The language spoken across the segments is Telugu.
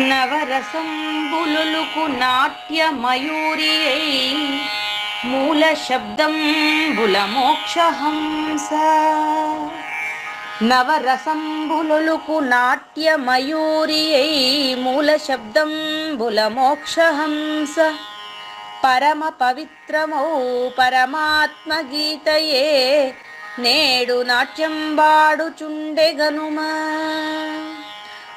నవరసంబులుకు నాట్య మయూరియై మూల శబ్దంబుల మోక్షహంస. నవరసంబులుకు నాట్య మయూరియై మూల శబ్దంబుల మోక్షహంస. పరమ పవిత్రమౌ పరమాత్మ గీతయే నేడు నాట్యం బాడుచుండెగనుమా.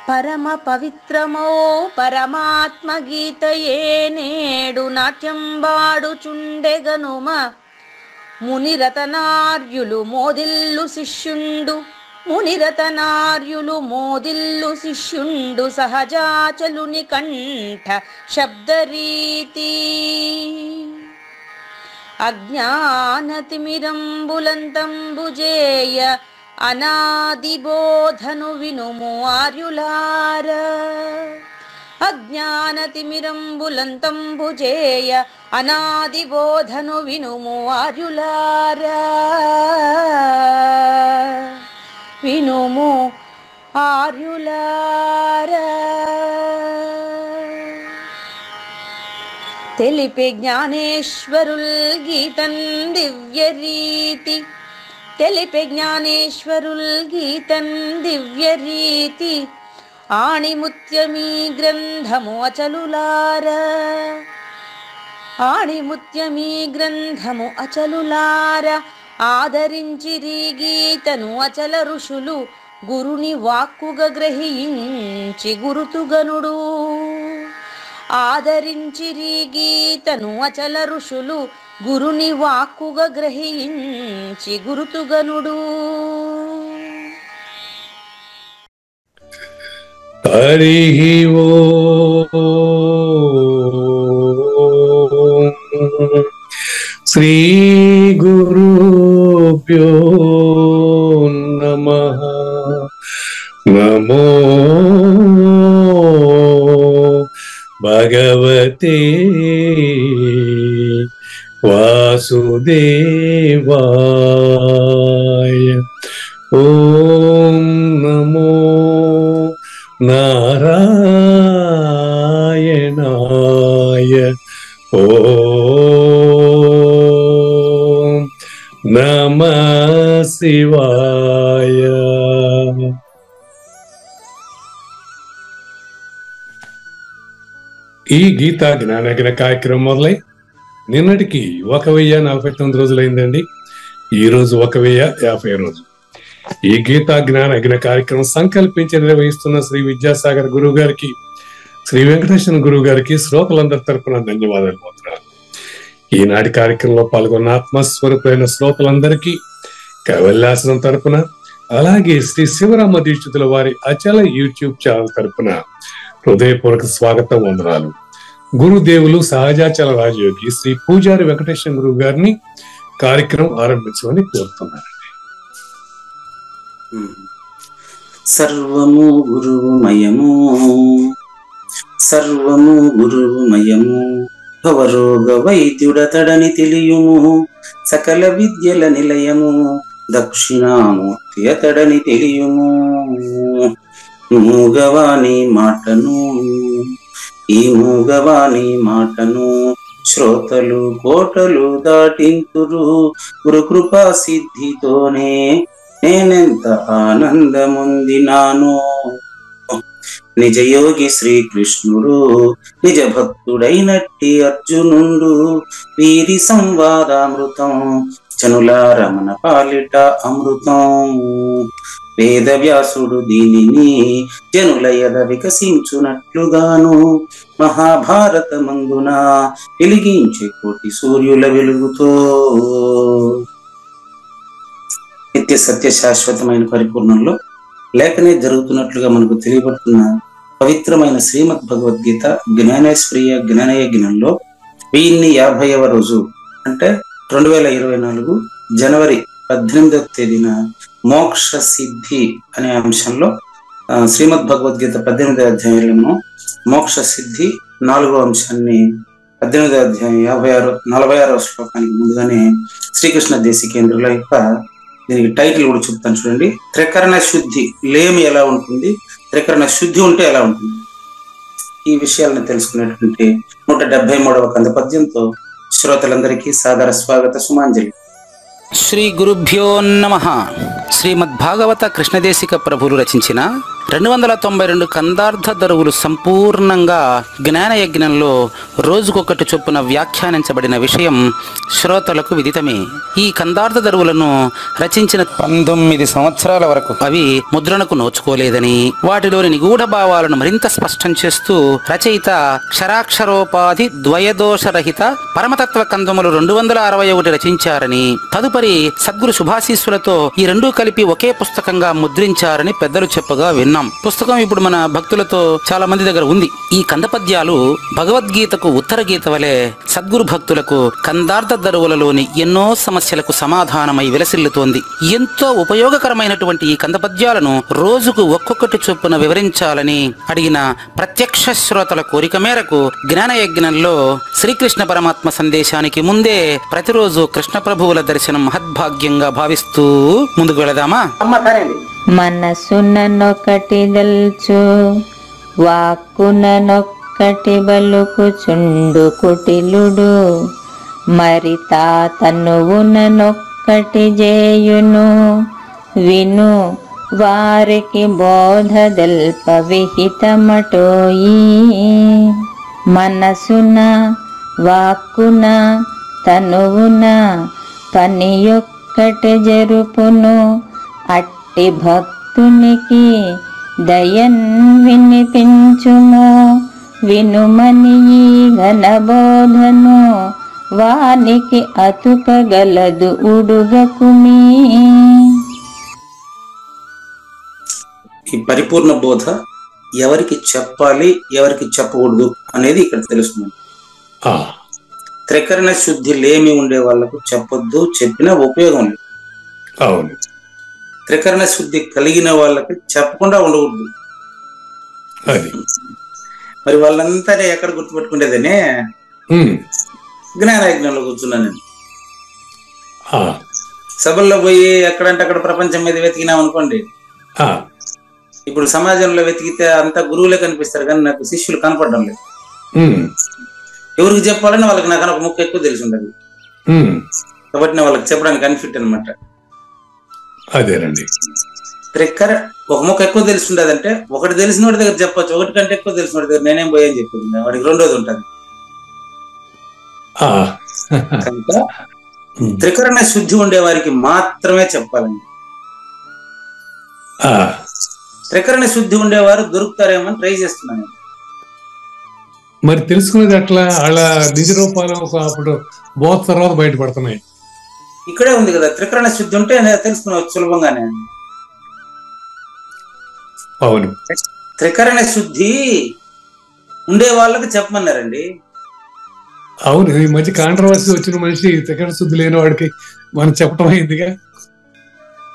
పరమ పవిత్రమౌ పరమాత్మ గీతయే నేడు నాట్యం బాడుచుండెగనుమ. మునిరతనార్యులు మోదిల్లు శిష్యుండు, మునిరతనార్యులు మోదిల్లు శిష్యుండు సహజాచలుని కంఠ శబ్దరీతి. అజ్ఞానతిమిరంబులంతంబుజేయ అనాదిబోధను వినుము ఆర్యులార. అజ్ఞానతిమిరంబులంతంబుజేయ అనాదిబోధను వినుము ఆర్యులార. వినుము ఆర్యులార. తెలిపే జ్ఞానేశ్వరుల్ గీతన్ దివ్య రీతి. తెలిపే జ్ఞానేశ్వరుల్ గీతన్ దివ్య రీతి. ఆణిముత్యమీ గ్రంథము అచలులార. ఆణిముత్యమీ గ్రంథము అచలులార. ఆదరించిరి గీతను అచల ఋషులు గురుని వాక్కుగా గ్రహించి గురుతుగనుడు. ఆదరించిరి గీతను అచల ఋషులు గురుని వాక్కుగా గ్రహించి గురుతుగనుడు. హరి ఓం. శ్రీ గురుభ్యో నమః. నమో భగవతే వాసుదేవాయ. ఓం నమో నారాయణాయ. ఓం నమః శివాయ. ఈ గీతా జ్ఞానయజ్ఞ కార్యక్రమం మొదలై నిన్నటికి 1049 రోజులైందండి. ఈ రోజు 1050 రోజు. ఈ గీతా జ్ఞానయజ్ఞ కార్యక్రమం సంకల్పించి నిర్వహిస్తున్న శ్రీ విద్యాసాగర్ గురువు గారికి, శ్రీ వెంకటేశ్వర గురువు గారికి శ్రోతలందరి తరపున ధన్యవాదాలు పోతున్నారు. ఈనాటి కార్యక్రమంలో పాల్గొన్న ఆత్మస్వరూపైన శ్రోతలందరికీ కైవల్యాసనం తరపున, అలాగే శ్రీ శివరామ దీక్షితుల వారి అచల యూట్యూబ్ ఛానల్ తరపున హృదయపూర్వక స్వాగతం, వందనాలు. గురుదేవులు సహజాచల రాజయోగి శ్రీ పూజారి వెంకటేశ్వర గురువు గారిని కార్యక్రమం ఆరంభించమని కోరుతున్నారండి. సర్వము గురువుమయము, సర్వము గురువుమయము. భవరోగ వైద్యుడతడని తెలియుము, సకల విద్యల నిలయము. దక్షిణామూర్తి అతడని తెలియుము. మూగవాణి మాటను, ఈ మూగవాణి మాటను శ్రోతలు కోటలు దాటింతురు. గురుకృపా సిద్ధితోనే నేనెంత ఆనందముందినాను. నిజయోగి శ్రీకృష్ణుడు నిజ భక్తుడైనట్టి అర్జునుండు. వీరి సంవాదామృతం జనుల రమణ పాలిట అమృతం. వేదవ్యాసుడు దీనిని జనుల ఎద వికసించునట్లుగాను మహాభారతమందున వెలిగించే కోటి సూర్యుల వెలుగుతో నిత్య సత్య శాశ్వతమైన పరిపూర్ణంలో లేఖనే జరుగుతున్నట్లుగా మనకు తెలియబడుతున్న పవిత్రమైన శ్రీమద్ భగవద్గీత జ్ఞానేశ్వరీయ జ్ఞానయజ్ఞంలో 1050వ రోజు అంటే 2024 జనవరి 18వ తేదీన మోక్ష సిద్ధి అనే అంశంలో శ్రీమద్ భగవద్గీత 18వ అధ్యాయంలో మోక్ష సిద్ధి 4వ అంశాన్ని 18వ అధ్యాయం 46వ శ్లోకానికి ముందుగానే శ్రీకృష్ణ దేశికేంద్రుల యొక్క దీనికి టైటిల్ కూడా చెప్తాను చూడండి. త్రికరణ శుద్ధి లేమి ఎలా ఉంటుంది, త్రికరణ శుద్ధి ఉంటే ఎలా ఉంటుంది. ఈ విషయాలను తెలుసుకునేటువంటి 173వ కంద పద్యంతో శ్రోతలందరికీ సాదర స్వాగత సుమాంజలి. శ్రీ గురుభ్యో నమః. శ్రీమద్భాగవత కృష్ణదేశిక ప్రభులు రచించిన 292 కందార్థ దరువులు సంపూర్ణంగా జ్ఞానయజ్ఞంలో రోజుకొకటి చొప్పున వ్యాఖ్యానించబడిన విషయం శ్రోతలకు విదితమే. ఈ కందార్థ దరువులను రచించిన 19 సంవత్సరాల వరకు అవి ముద్రణకు నోచుకోలేదని, వాటిలోని నిగూఢ భావాలను మరింత స్పష్టం చేస్తూ రచయిత క్షరాక్షరోపాధి ద్వయదోషరహిత పరమతత్వ కందములు 261 రచించారని, తదుపరి సద్గురు శుభాశీస్సులతో ఈ రెండూ కలిపి ఒకే పుస్తకంగా ముద్రించారని పెద్దలు చెప్పగా విన్నాం. పుస్తకం ఇప్పుడు మన భక్తులతో చాలా మంది దగ్గర ఉంది. ఈ కందపద్యాలు భగవద్గీతకు ఉత్తర గీత వలె సద్గురు భక్తులకు కందార్థ దరువులలోని ఎన్నో సమస్యలకు సమాధానమై విలసిల్లుతోంది. ఎంతో ఉపయోగకరమైనటువంటి ఈ కందపద్యాలను రోజుకు ఒక్కొక్కటి చొప్పున వివరించాలని అడిగిన ప్రత్యక్ష శ్రోతల కోరిక మేరకు జ్ఞానయజ్ఞంలో శ్రీకృష్ణ పరమాత్మ సందేశానికి ముందే ప్రతిరోజు కృష్ణ ప్రభువుల దర్శనం మహద్భాగ్యంగా భావిస్తూ ముందుకు వెళదామా? మనసుననొకటి దల్చు వాక్కుననొక్కటి బలుకుచుండు కుటిలుడు, మరి తా తనువుననొక్కటి జేయును విను వారికి బోధదల్ప విహితమటోయి. మనసున వాక్కున తనువున పనియొక్కటి జరుపును, అట్టి భక్తునికి దయన్ వినిపించుము వినుమని ఈ ఘనబోధను, వానికి అతుకగలదు ఉడుగకుమీ. ఈ పరిపూర్ణ బోధ ఎవరికి చెప్పాలి, ఎవరికి చెప్పకూడదు అనేది ఇక్కడ తెలుస్తుంది. త్రికరణ శుద్ధి లేమి ఉండే వాళ్ళకు చెప్పొద్దు, చెప్పినా ఉపయోగం లేదు. అవును. త్రికరణ శుద్ధి కలిగిన వాళ్ళకి చెప్పకుండా ఉండకూడదు. మరి వాళ్ళంతా ఎక్కడ గుర్తుపెట్టుకునేదనే జ్ఞానయజ్ఞంలో కూర్చున్నాను నేను. సభల్లో పోయి ఎక్కడంటే అక్కడ ప్రపంచం మీద వెతికినాం అనుకోండి, ఇప్పుడు సమాజంలో వెతికితే అంతా గురువులే కనిపిస్తారు, కానీ నాకు శిష్యులు కనపడడం లేదు. ఎవరికి చెప్పాలని వాళ్ళకి నాకు ఒక ముక్క ఎక్కువ తెలిసి ఉండదు, కాబట్టి నేను వాళ్ళకి చెప్పడానికి అన్ఫిట్ అనమాట. అదేనండి. ఒక ముక్క ఎక్కువ తెలిసి ఉండదంటే ఒకటి తెలిసిన వాడి దగ్గర చెప్పచ్చు, ఒకటి కంటే ఎక్కువ తెలిసిన వాడి దగ్గర నేనేం పోయని చెప్పింది, వాడికి రెండోది ఉంటుంది. కనుక త్రికరణ శుద్ధి ఉండే వారికి మాత్రమే చెప్పాలండి. త్రికరణ శుద్ధి ఉండేవారు దొరుకుతారేమో ట్రై చేస్తున్నాను. మరి తెలుసుకునేది అట్లా అలా నిజ రూపాలు అప్పుడు బోధ తర్వాత బయటపడుతున్నాయి. ఇక్కడే ఉంది కదా, త్రికరణ శుద్ధి ఉంటే తెలుసుకున్నావు సులభంగానే. అవును. త్రికరణ శుద్ధి ఉండే వాళ్ళకి చెప్పమన్నారండి. అవును. ఈ మధ్య కాంట్రవర్సీ వచ్చిన మనిషి త్రికరణ శుద్ధి లేని వాడికి మనం చెప్పటం అయిందిగా.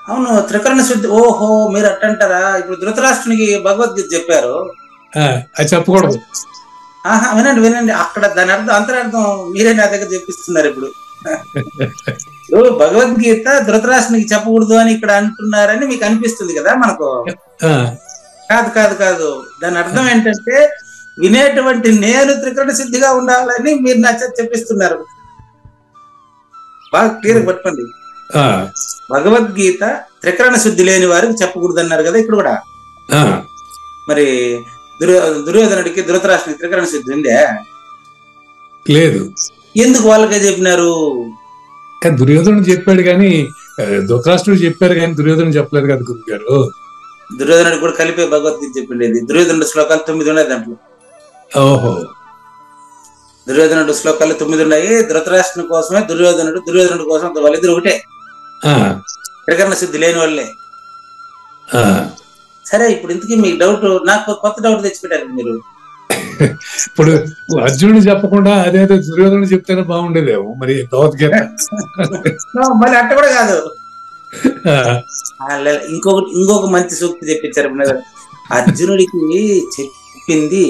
అవును, త్రికరణ శుద్ధి. ఓహో, మీరు అట్టంటారా? ఇప్పుడు ధృతరాష్ట్రునికి భగవద్గీత చెప్పారు, అది చెప్పకూడదు. వినండి వినండి, అక్కడ దాని అర్థం అంతరార్థం మీరే నా దగ్గర చెప్పిస్తున్నారు. ఇప్పుడు భగవద్గీత ధృతరాష్ట్రునికి చెప్పకూడదు అని ఇక్కడ అంటున్నారని మీకు అనిపిస్తుంది కదా మనకు. కాదు కాదు కాదు, దాని అర్థం ఏంటంటే వినేటువంటి నేను త్రికరణ సిద్ధిగా ఉండాలని మీరు నా చేత చెప్పిస్తున్నారు. బాగా క్లియర్ పట్టుకోండి. భగవద్గీత త్రికరణ శుద్ధి లేని వారికి చెప్పకూడదు అన్నారు కదా ఇక్కడ కూడా. మరి దుర్యోధనుడికి ధృతరాష్ట్రునికి త్రికరణ శుద్ధి ఉందే? లేదు. ఎందుకు వాళ్ళకే చెప్పినారు? దుర్యోధనుడు చెప్పాడు కానీ ధృతరాష్ట్రుడు చెప్పారు కానీ దుర్యోధనుడు చెప్పలేదు కదా గురువు గారు. దుర్యోధనుడు కూడా కలిపే భగవద్గీత చెప్పిండేది. దుర్యోధనుడు శ్లోకాలు 9 ఉన్నాయి దాంట్లో. ఓహో. దుర్యోధనుడు శ్లోకాలు 9 ఉన్నాయి. ధృతరాష్ట్రుని కోసమే దుర్యోధనుడు కోసం వాళ్ళిద్దరు ఒకటే, త్రికరణ శుద్ధి లేని వాళ్ళే. సరే, ఇప్పుడు ఇంతకీ మీకు డౌట్, నాకు కొత్త డౌట్ తెచ్చిపెట్టారు మీరు. ఇప్పుడు అర్జునుడు చెప్పకుండా అదేదో దుర్యోధనుడు చెప్తేనే బాగుండేదేమో మరి భగవద్గీత. మళ్ళీ అట్ట కూడా కాదు, ఇంకొక మంచి సూక్తి చెప్పించారు. అర్జునుడికి చెప్పింది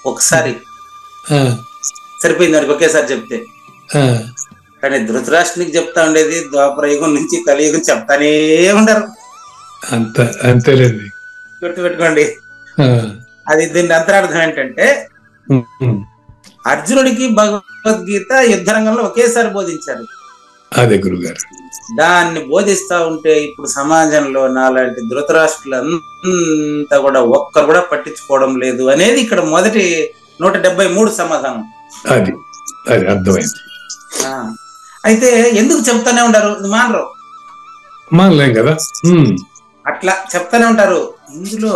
ఒకసారి సరిపోయింది, వాడికి ఒకేసారి చెప్తే. కానీ ధృతరాష్ట్రునికి చెప్తా ఉండేది ద్వాపర యుగం నుంచి కలియుగం చెప్తానే ఉండరు. అంతేలేండి, గుర్తుపెట్టుకోండి. అది దీని అంతరార్థం ఏంటంటే అర్జునుడికి భగవద్గీత యుద్ధరంగంలో ఒకేసారి బోధించారు. అదే గురుగారు. దాన్ని బోధిస్తా ఉంటే ఇప్పుడు సమాజంలో నాలాంటి ధృతరాష్ట్రులంతా కూడా ఒక్కరు కూడా పట్టించుకోవడం లేదు అనేది ఇక్కడ మొదటి 173 సమాధానం. అది అది అర్థమైంది. అయితే ఎందుకు చెప్తానే ఉంటారు, మానరు, మానలేం కదా, అట్లా చెప్తానే ఉంటారు. ఇందులో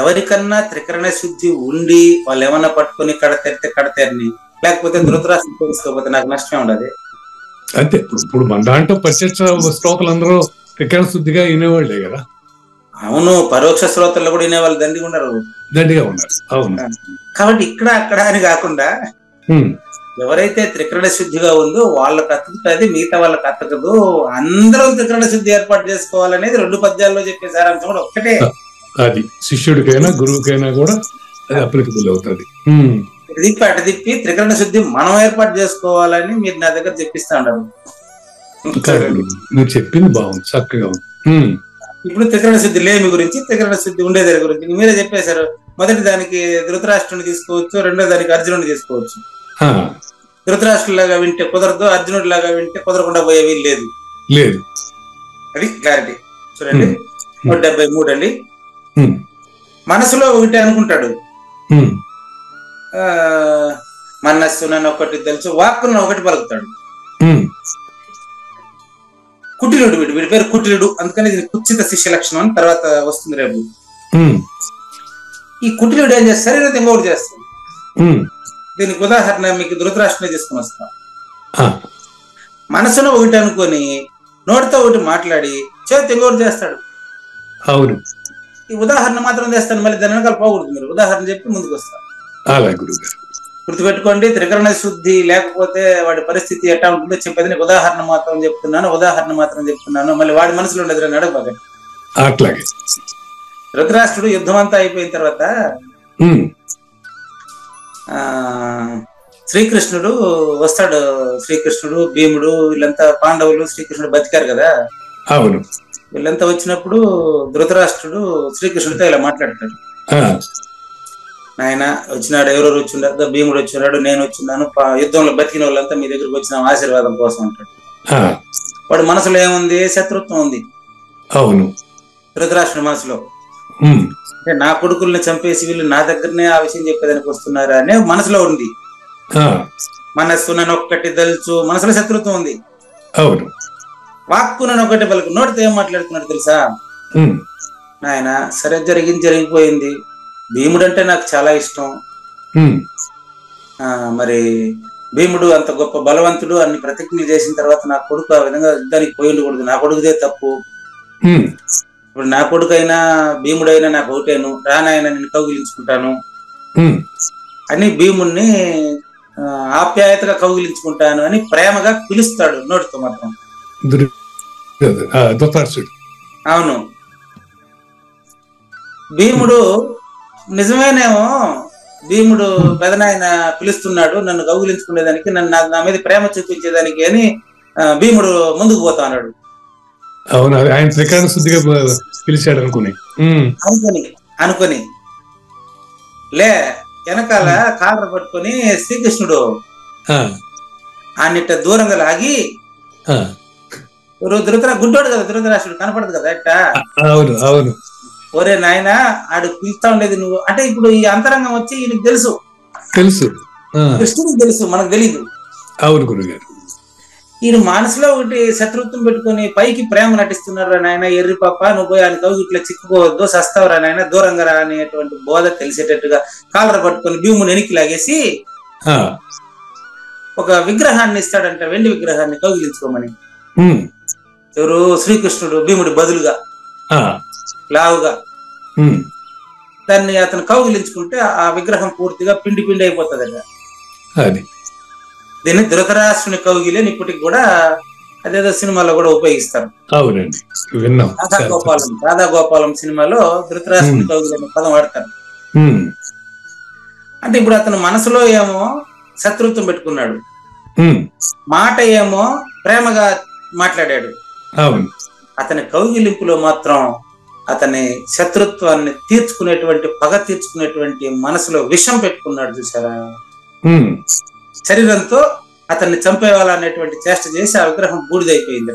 ఎవరికన్నా త్రికరణ శుద్ధి ఉండి వాళ్ళు ఏమన్నా పట్టుకుని కడతెరితే కడతెరని, లేకపోతే ధృతరాష్ట్రం తెలుసుకోకపోతే నాకు నష్టమే ఉండదు. అంతే. ఇప్పుడు మన దాంట్లో ప్రత్యక్ష శ్రోతలు అందరూ త్రికరణ శుద్ధిగా వినేవాళ్లే కదా. అవును, పరోక్ష శ్రోతల్లో కూడా వినేవాళ్ళు దండిగా ఉన్నారు. అవును. కాబట్టి ఇక్కడ అక్కడ అని కాకుండా ఎవరైతే త్రికరణ శుద్ధిగా ఉందో వాళ్ళకి అతుకుతుంది, మిగతా వాళ్ళకి అతకదు, అందరూ త్రికరణ శుద్ధి ఏర్పాటు చేసుకోవాలనేది 2 పద్యాల్లో చెప్పే సారాంశం కూడా ఒక్కటే. అది శిష్యుడికైనా గురువుకైనా కూడా అది అప్లికబుల్ అవుతుంది. అటు తిప్పి త్రికరణ శుద్ధి మనం ఏర్పాటు చేసుకోవాలని మీరు నా దగ్గర చెప్పిస్తా ఉంటారు. మీరు చెప్పింది బాగుంది, చక్కగా ఉంది. ఇప్పుడు త్రికరణ శుద్ధి లేమి గురించి, త్రికరణ శుద్ధి ఉండేదాని గురించి మీరే చెప్పేశారు. మొదటి దానికి ధృతరాష్ట్రుని తీసుకోవచ్చు, రెండో దానికి అర్జునుడిని తీసుకోవచ్చు. ధృతరాష్ట్రులాగా వింటే కుదరదు, అర్జునుడి లాగా వింటే కుదరకుండా పోయే వీలు లేదు. అది క్లారిటీ. చూడండి 173 అండి. మనసులో ఒకటి అనుకుంటాడు, మనస్సు నన్ను ఒకటి తెలుసు, వాక్కును ఒకటి పలుకుతాడు. కుటిలుడు, వీడి పేరు కుటిలుడు, అందుకని ఇది కుచిత శిష్య లక్షణం అని తర్వాత వస్తుంది రేపు. ఈ కుటిలుడు ఏం చేస్తారు, శరీరం ఇంకొకటి చేస్తాడు. దీనికి ఉదాహరణ మీకు ధృతరాష్ట్రుని తీసుకుని వస్తాం. మనసును ఒకటి అనుకొని నోటితో ఒకటి మాట్లాడి చేతి ఇంకొకటి చేస్తాడు. అవును, ఈ ఉదాహరణ మాత్రం చేస్తాను, మళ్ళీ దాని వెనకాల పోకూడదు. మీరు ఉదాహరణ చెప్పి ముందుకు వస్తారు. గుర్తుపెట్టుకోండి, త్రికరణ శుద్ధి లేకపోతే వాడి పరిస్థితి ఎట్లా ఉంటుందో చెప్పేది. నీకు ఉదాహరణ మాత్రం చెప్తున్నాను, మళ్ళీ వాడి మనసులో ఉండదు అని అడగబాగా. అట్లాగే ధృతరాష్ట్రుడు యుద్ధం అంతా అయిపోయిన తర్వాత శ్రీకృష్ణుడు వస్తాడు. శ్రీకృష్ణుడు, భీముడు, వీళ్ళంతా పాండవులు శ్రీకృష్ణుడు బతికారు కదా. అవును. వీళ్ళంతా వచ్చినప్పుడు ధృతరాష్ట్రుడు శ్రీకృష్ణుడితో ఇలా మాట్లాడతాడు. నాయన వచ్చినాడు, ఎవరెవరు వచ్చిండారు, భీముడు వచ్చినాడు, నేను వచ్చిన్నాను, యుద్ధంలో బతికిన వాళ్ళంతా మీ దగ్గరకు వచ్చిన ఆశీర్వాదం కోసం అంటాడు. వాడు మనసులో ఏముంది, శత్రుత్వం ఉంది. అవును, ధృతరాష్ట్రుడి మనసులో అంటే నా కొడుకుల్ని చంపేసి వీళ్ళు నా దగ్గరనే ఆ విషయం చెప్పేదానికి వస్తున్నారా అనే మనసులో ఉంది. మనస్సు నన్ను ఒక్కటి తెలుసు, మనసులో శత్రుత్వం ఉంది. అవును. వాక్కు నన్ను ఒకటి పలుకు, నోటితో ఏం మాట్లాడుతున్నాడు తెలుసా, నాయన సరే జరిగిపోయింది, భీముడు అంటే నాకు చాలా ఇష్టం, మరి భీముడు అంత గొప్ప బలవంతుడు, అన్ని ప్రతిజ్ఞలు చేసిన తర్వాత నా కొడుకు ఆ విధంగా యుద్ధానికి పోయి ఉండకూడదు, నా కొడుకుదే తప్పు. ఇప్పుడు నా కొడుకైనా భీముడైనా నాకు ఒకటేను, రానాయన నేను కౌగిలించుకుంటాను అని భీముడిని ఆప్యాయతగా కౌగిలించుకుంటాను అని ప్రేమగా పిలుస్తాడు నోటితో మాత్రం. అవును, భీముడు నిజమేనేమో, భీముడు పెదనాయన పిలుస్తున్నాడు నన్ను కౌగిలించుకునేదానికి, నన్ను నా మీద ప్రేమ చూపించేదానికి అని భీముడు ముందుకు పోతా అన్నాడు. అవును, ఆయన త్రికరణ శుద్ధిగా పిలిచాడు అనుకొని లే వెనకాల కాళ్ళ పట్టుకొని శ్రీకృష్ణుడు అన్నిట దూరంగా లాగి, గుడ్డోడు కదా ధృతరాష్ట్రుడు, కనపడదు కదా ఎట్టా. అవును అవును. ఒరే నాయన ఆడు పిలుస్తా ఉండేది నువ్వు అంటే, ఇప్పుడు ఈ అంతరంగం వచ్చి ఈయనకి తెలుసు, కృష్ణుడికి తెలుసు, మనకు తెలీదు. అవును గురుగారు. ఈయన మనసులో ఒకటి శత్రుత్వం పెట్టుకుని పైకి ప్రేమ నటిస్తున్నారు. నాయన ఎర్రి పాప నువ్వు పోయి ఆయన కౌగిట్లో చిక్కుకోవద్దు, సస్తావరా నాయన, దూరంగా రా అనేటువంటి బోధ తెలిసేటట్టుగా కాలర పట్టుకొని భీముని వెనక్కి లాగేసి ఒక విగ్రహాన్ని ఇస్తాడంట, వెండి విగ్రహాన్ని కౌగిలించుకోమని. ఎవరు? శ్రీకృష్ణుడు భీముడి బదులుగా లావుగా దాన్ని అతను కౌగిలించుకుంటే ఆ విగ్రహం పూర్తిగా పిండి పిండి అయిపోతుందట. దీన్ని ధృతరాష్ట్రుని కౌగిలి ఇప్పటికి కూడా అదేదో సినిమాలో కూడా ఉపయోగిస్తారు. అవునండి, విన్నాం. రాధాగోపాలం సినిమాలో ధృతరాష్ట్రుని కౌగిలి అనే పదం వాడతారు. అంటే ఇప్పుడు అతను మనసులో ఏమో శత్రుత్వం పెట్టుకున్నాడు, మాట ఏమో ప్రేమగా మాట్లాడాడు. అతని కౌగిలింపులో మాత్రం అతని శత్రుత్వాన్ని తీర్చుకునేటువంటి, పగ తీర్చుకునేటువంటి మనసులో విషం పెట్టుకున్నాడు చూసారా. శరీరంతో అతన్ని చంపేవాలనేటువంటి చేష్ట చేసి ఆ విగ్రహం బూడిదైపోయింది.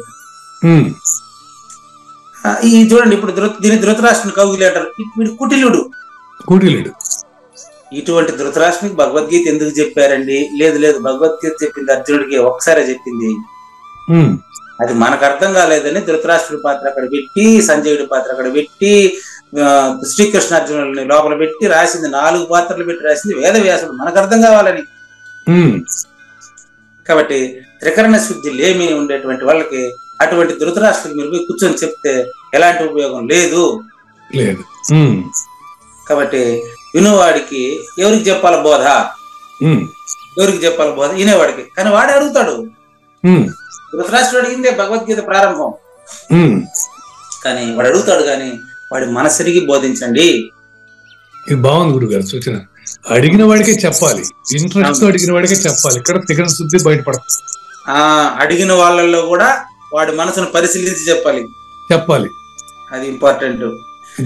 ఈ చూడండి, ఇప్పుడు దీని ధృతరాష్ట్రుని కౌగిలి అంటారు. వీడు కుటిలుడు. ఇటువంటి ధృతరాష్ట్రునికి భగవద్గీత ఎందుకు చెప్పారండి? లేదు లేదు, భగవద్గీత చెప్పింది అర్జునుడికి ఒక్కసారే చెప్పింది. అది మనకు అర్థం కాలేదని ధృతరాష్ట్రుడి పాత్ర అక్కడ పెట్టి, సంజయుడి పాత్ర అక్కడ పెట్టి, శ్రీకృష్ణ అర్జునుడిని లోపల పెట్టి రాసింది. 4 పాత్రలు పెట్టి రాసింది వేదవ్యాసుడు, మనకు అర్థం కావాలని. కాబట్టి త్రికరణ శుద్ధి లేమి ఉండేటువంటి వాళ్ళకి అటువంటి ధృతరాష్ట్రుడికి మీరు పోయి కూర్చొని చెప్తే ఎలాంటి ఉపయోగం లేదు. కాబట్టి వినువాడికి ఎవరికి చెప్పాల బోధ, ఎవరికి చెప్పాల బోధ? వినేవాడికి. కానీ వాడే అడుగుతాడు. ధృతరాష్ట్రుడు అడిగిందే భగవద్గీత ప్రారంభం, కానీ వాడు అడుగుతాడు. కానీ వాడి మనసరిగి బోధించండి. ఇది బాగుంది గురుగారు సూచన. అడిగిన వాడికే చెప్పాలి, ఇంట్రెస్ట్ అడిగిన వాడికే చెప్పాలి. ఇక్కడ త్రికరణ శుద్ధి బయటపడుతుంది. అడిగిన వాళ్ళల్లో కూడా వాడి మనసును పరిశీలించి చెప్పాలి. అది ఇంపార్టెంట్.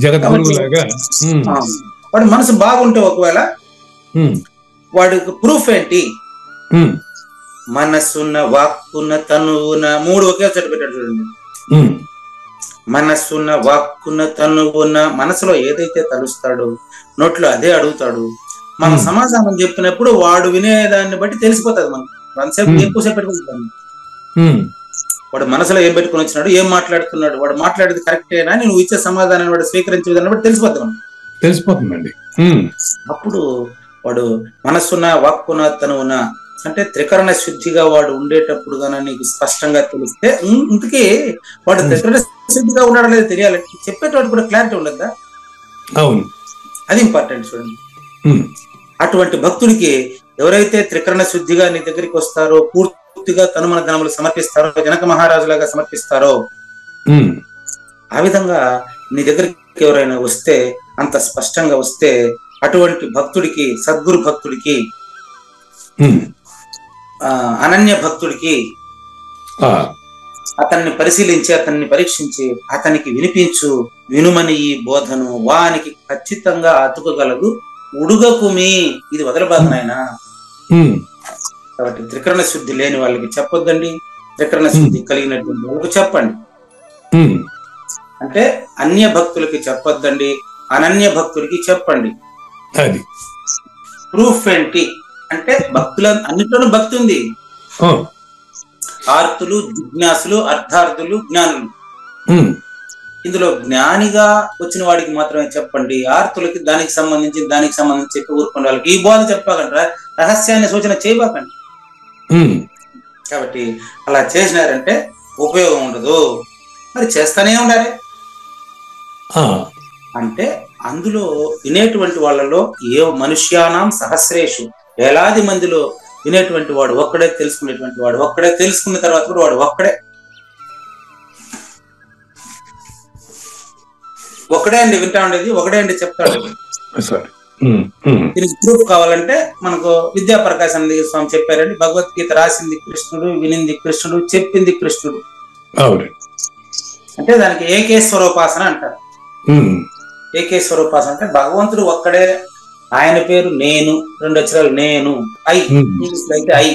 జగద్గురువులాగా వాడి మనసు బాగుంటే ఒకవేళ వాడికి ప్రూఫ్ ఏంటి? మనస్సున్న, వాక్కున్న, తనువున, 3 ఒకే చోట పెట్టాడు చూడండి. మనస్సున్న, వాక్కున్న, తనువున, మనసులో ఏదైతే తలుస్తాడో నోట్లో అదే అడుగుతాడు. మనం సమాధానం చెప్పినప్పుడు వాడు వినేదాన్ని బట్టి తెలిసిపోతుంది మనకు. అంతసేపు ఎక్కువసేపు పెట్టుకుంటాను. వాడు మనసులో ఏం పెట్టుకుని వచ్చినాడు, ఏం మాట్లాడుతున్నాడు, వాడు మాట్లాడేది కరెక్టేనా, నువ్వు ఇచ్చే సమాధానాన్ని వాడు స్వీకరించే విధాన్ని బట్టి తెలిసిపోతుందండి. అప్పుడు వాడు మనస్సున, వాక్కున, తనువున అంటే త్రికరణ శుద్ధిగా వాడు ఉండేటప్పుడు గానీ నీకు స్పష్టంగా తెలిస్తే, ఇంతకీ వాడు త్రికరణ శుద్ధిగా ఉన్నాడో లేదో తెలియాలి. చెప్పేటప్పుడు కూడా క్లారిటీ ఉండద్దా? అవును, అది ఇంపార్టెంట్. చూడండి, అటువంటి భక్తుడికి ఎవరైతే త్రికరణ శుద్ధిగా నీ దగ్గరికి వస్తారో, పూర్తిగా తనుమన ధనములు సమర్పిస్తారో, జనక మహారాజులాగా సమర్పిస్తారో, ఆ విధంగా నీ దగ్గరికి ఎవరైనా వస్తే, అంత స్పష్టంగా వస్తే, అటువంటి భక్తుడికి, సద్గురు భక్తుడికి, అనన్య భక్తుడికి అతన్ని పరిశీలించి, అతన్ని పరీక్షించి, అతనికి వినిపించు, వినుమని ఈ బోధను వానికి ఖచ్చితంగా అతుకగలదు, ఉడుగకుమి. ఇది వదలబాదు నాయన. కాబట్టి త్రికరణ శుద్ధి లేని వాళ్ళకి చెప్పొద్దండి, త్రికరణ శుద్ధి కలిగినటువంటి వాళ్ళకి చెప్పండి. అంటే అన్య భక్తులకి చెప్పొద్దండి, అనన్య భక్తులకి చెప్పండి. అది ప్రూఫ్ ఏంటి అంటే, భక్తుల అన్నిట్లోనూ భక్తి ఉంది. ఆర్తులు, జిజ్ఞాసులు, అర్థార్థులు, జ్ఞానులు. ఇందులో జ్ఞానిగా వచ్చిన వాడికి మాత్రమే చెప్పండి. ఆర్తులకి దానికి సంబంధించి చెప్పి ఊరుకునే వాళ్ళకి ఈ బోధ చెప్పకండి, రహస్యాన్ని సూచన చేయబాకండి. కాబట్టి అలా చేసినారంటే ఉపయోగం ఉండదు. మరి చేస్తానే ఉండాలి. అంటే అందులో వినేటువంటి వాళ్ళలో ఏ మనుష్యానాం సహస్రేషు, వేలాది మందిలో వినేటువంటి వాడు ఒక్కడే, తెలుసుకునేటువంటి వాడు ఒక్కడే, తెలుసుకున్న తర్వాత కూడా వాడు ఒక్కడే అండి వింటా ఉండేది, ఒకడే అండి చెప్తాడు. దీనికి ప్రూఫ్ కావాలంటే మనకు విద్యా ప్రకాశానంద స్వామి చెప్పారండి, భగవద్గీత రాసింది కృష్ణుడు, వినింది కృష్ణుడు, చెప్పింది కృష్ణుడు. అంటే దానికి ఏకేశ్వరోపాసన అంటారు. ఏకేశ్వరోపాసన అంటే భగవంతుడు ఒక్కడే, ఆయన పేరు నేను, 2 అక్షరాలు నేను, ఐ, అయితే ఐ,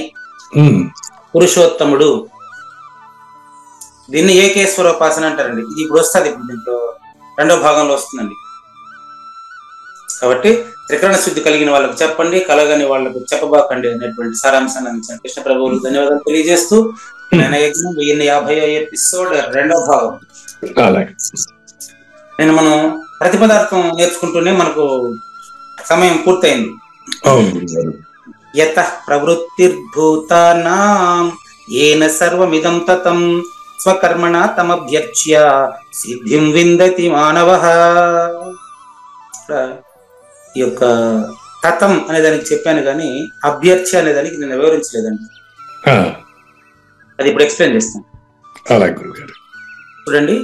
పురుషోత్తముడు. దీన్ని ఏకేశ్వరోపాసన అంటారండి. ఇది ఇప్పుడు వస్తుంది, ఇప్పుడు దీంట్లో 2వ భాగంలో వస్తుందండి. కాబట్టి త్రికరణ శుద్ధి కలిగిన వాళ్ళకు చెప్పండి, కలగని వాళ్ళకు చెప్పబాకండి అనేటువంటి సారాంశాన్ని అందించాను. కృష్ణ ప్రభువులు ధన్యవాదాలు తెలియజేస్తూ, నేను యజ్ఞం 1050 ఎపిసోడ్ 2వ భాగం. మనం ప్రతిపదార్థం నేర్చుకుంటూనే మనకు సమయం పూర్తయింది. యతః ప్రవృత్తిర్భూతానాం ఏన సర్వమిదం తతం స్వకర్మణ తమభ్యర్చ్య సిద్ధిం విందతి మానవః. ఈ యొక్క తతం అనే దానికి చెప్పాను కానీ అభ్యర్చ అనే దానికి నేను వివరించలేదండి. అది ఇప్పుడు ఎక్స్ప్లెయిన్ చేస్తాను. చూడండి,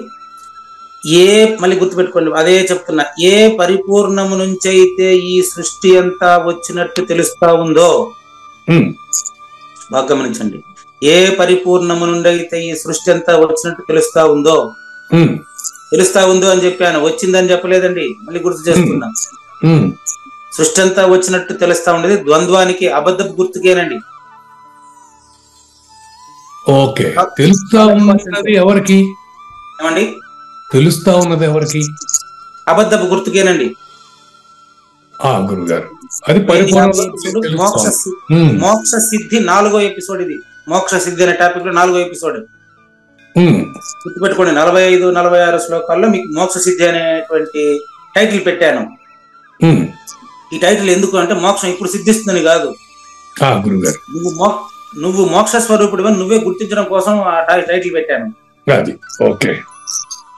మళ్ళీ గుర్తుపెట్టుకోండి, అదే చెప్తున్నా, ఏ పరిపూర్ణము నుంచి అయితే ఈ సృష్టి అంతా వచ్చినట్టు తెలుస్తా ఉందో, బాగా గమనించండి, ఏ పరిపూర్ణము నుండి అయితే ఈ సృష్టి అంతా వచ్చినట్టు తెలుస్తా ఉందో, తెలుస్తా ఉందో అని చెప్పాను, వచ్చిందని చెప్పలేదండి. మళ్ళీ గుర్తు చేస్తున్నా. సృష్టి అంతా వచ్చినట్టు తెలుస్తా ఉండేది ద్వంద్వానికి, అబద్ధపు గుర్తుకేనండి. ఓకే, తెలుస్తా ఉన్నది ఎవరికి? ఏమండి? తెలుస్తా ఉన్నది ఎవరికి? అబద్ధపు గుర్తుకేనండి. గురుగారు, అది మోక్ష సిద్ధి 4వ ఎపిసోడ్ ఇది. మోక్ష సిద్ధి అనే టాపిక్ లో 4వ ఎపిసోడ్ గుర్తుపెట్టుకోండి. 45, 46 శ్లోకాల్లో మీకు మోక్ష సిద్ధి అనేటువంటి టైటిల్ పెట్టాను. ఈ టైటిల్ ఎందుకు అంటే మోక్షం ఇప్పుడు సిద్ధిస్తుందని కాదు, నువ్వు మోక్ష స్వరూపుడు నువ్వే గుర్తించడం కోసం ఆ టైటిల్ పెట్టాను.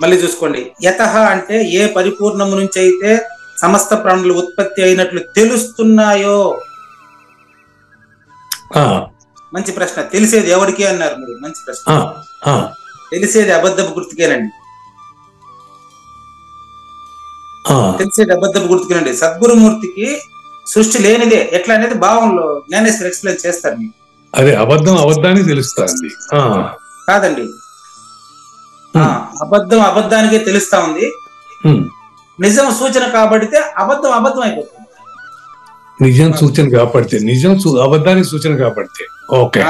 మళ్ళీ చూసుకోండి. యతః అంటే ఏ పరిపూర్ణము నుంచి అయితే సమస్త ప్రాణులు ఉత్పత్తి అయినట్లు తెలుస్తున్నాయో. మంచి ప్రశ్న. తెలిసేది ఎవరికి అన్నారు మీరు? మంచి ప్రశ్న. తెలిసేది అబద్ధపు గుర్తుకేనండి. తెలిసేది అబద్ధపు గుర్తుకేనండి. సద్గురుమూర్తికి సృష్టి లేనిదే ఎట్లా అనేది భావంలో జ్ఞానేశ్వర్ ఎక్స్ప్లెయిన్ చేస్తారు మీకు. అదే అబద్ధం అబద్ధానికి తెలుస్తుంది కాదండి, అబద్ధం అబద్ధానికే తెలుస్తా ఉంది. నిజం సూచన కాబడితే అబద్ధం అబద్ధం అయిపోతుంది. నిజం సూచన కాపాడితే, నిజం అబద్ధానికి సూచన కాపాడితే. ఓకే,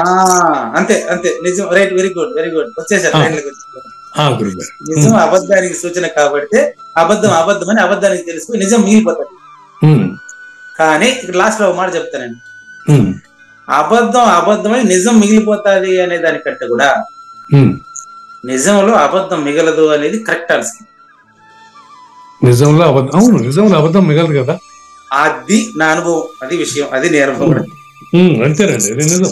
అంతే అంతే. నిజం, right, very good very good. వచ్చేసారు. నిజం అబద్ధానికి సూచన కాబడితే అబద్ధం అబద్ధం అని అబద్ధానికి తెలుసుకుని నిజం మిగిలిపోతుంది. కానీ ఇక్కడ లాస్ట్ లో ఒక మాట చెప్తానండి. అబద్ధం అబద్ధమై నిజం మిగిలిపోతాది అనే దానికంటే కూడా నిజంలో అబద్ధం మిగలదు అనేది కరెక్ట్ ఆన్సర్. నిజంలో అబద్ధం, అవును, నిజంలో అబద్ధం మిగలదు కదా. అది నా అనుభవం, అది విషయం, అది నీ అనుభవం. అంతేనండి, అది నిజం.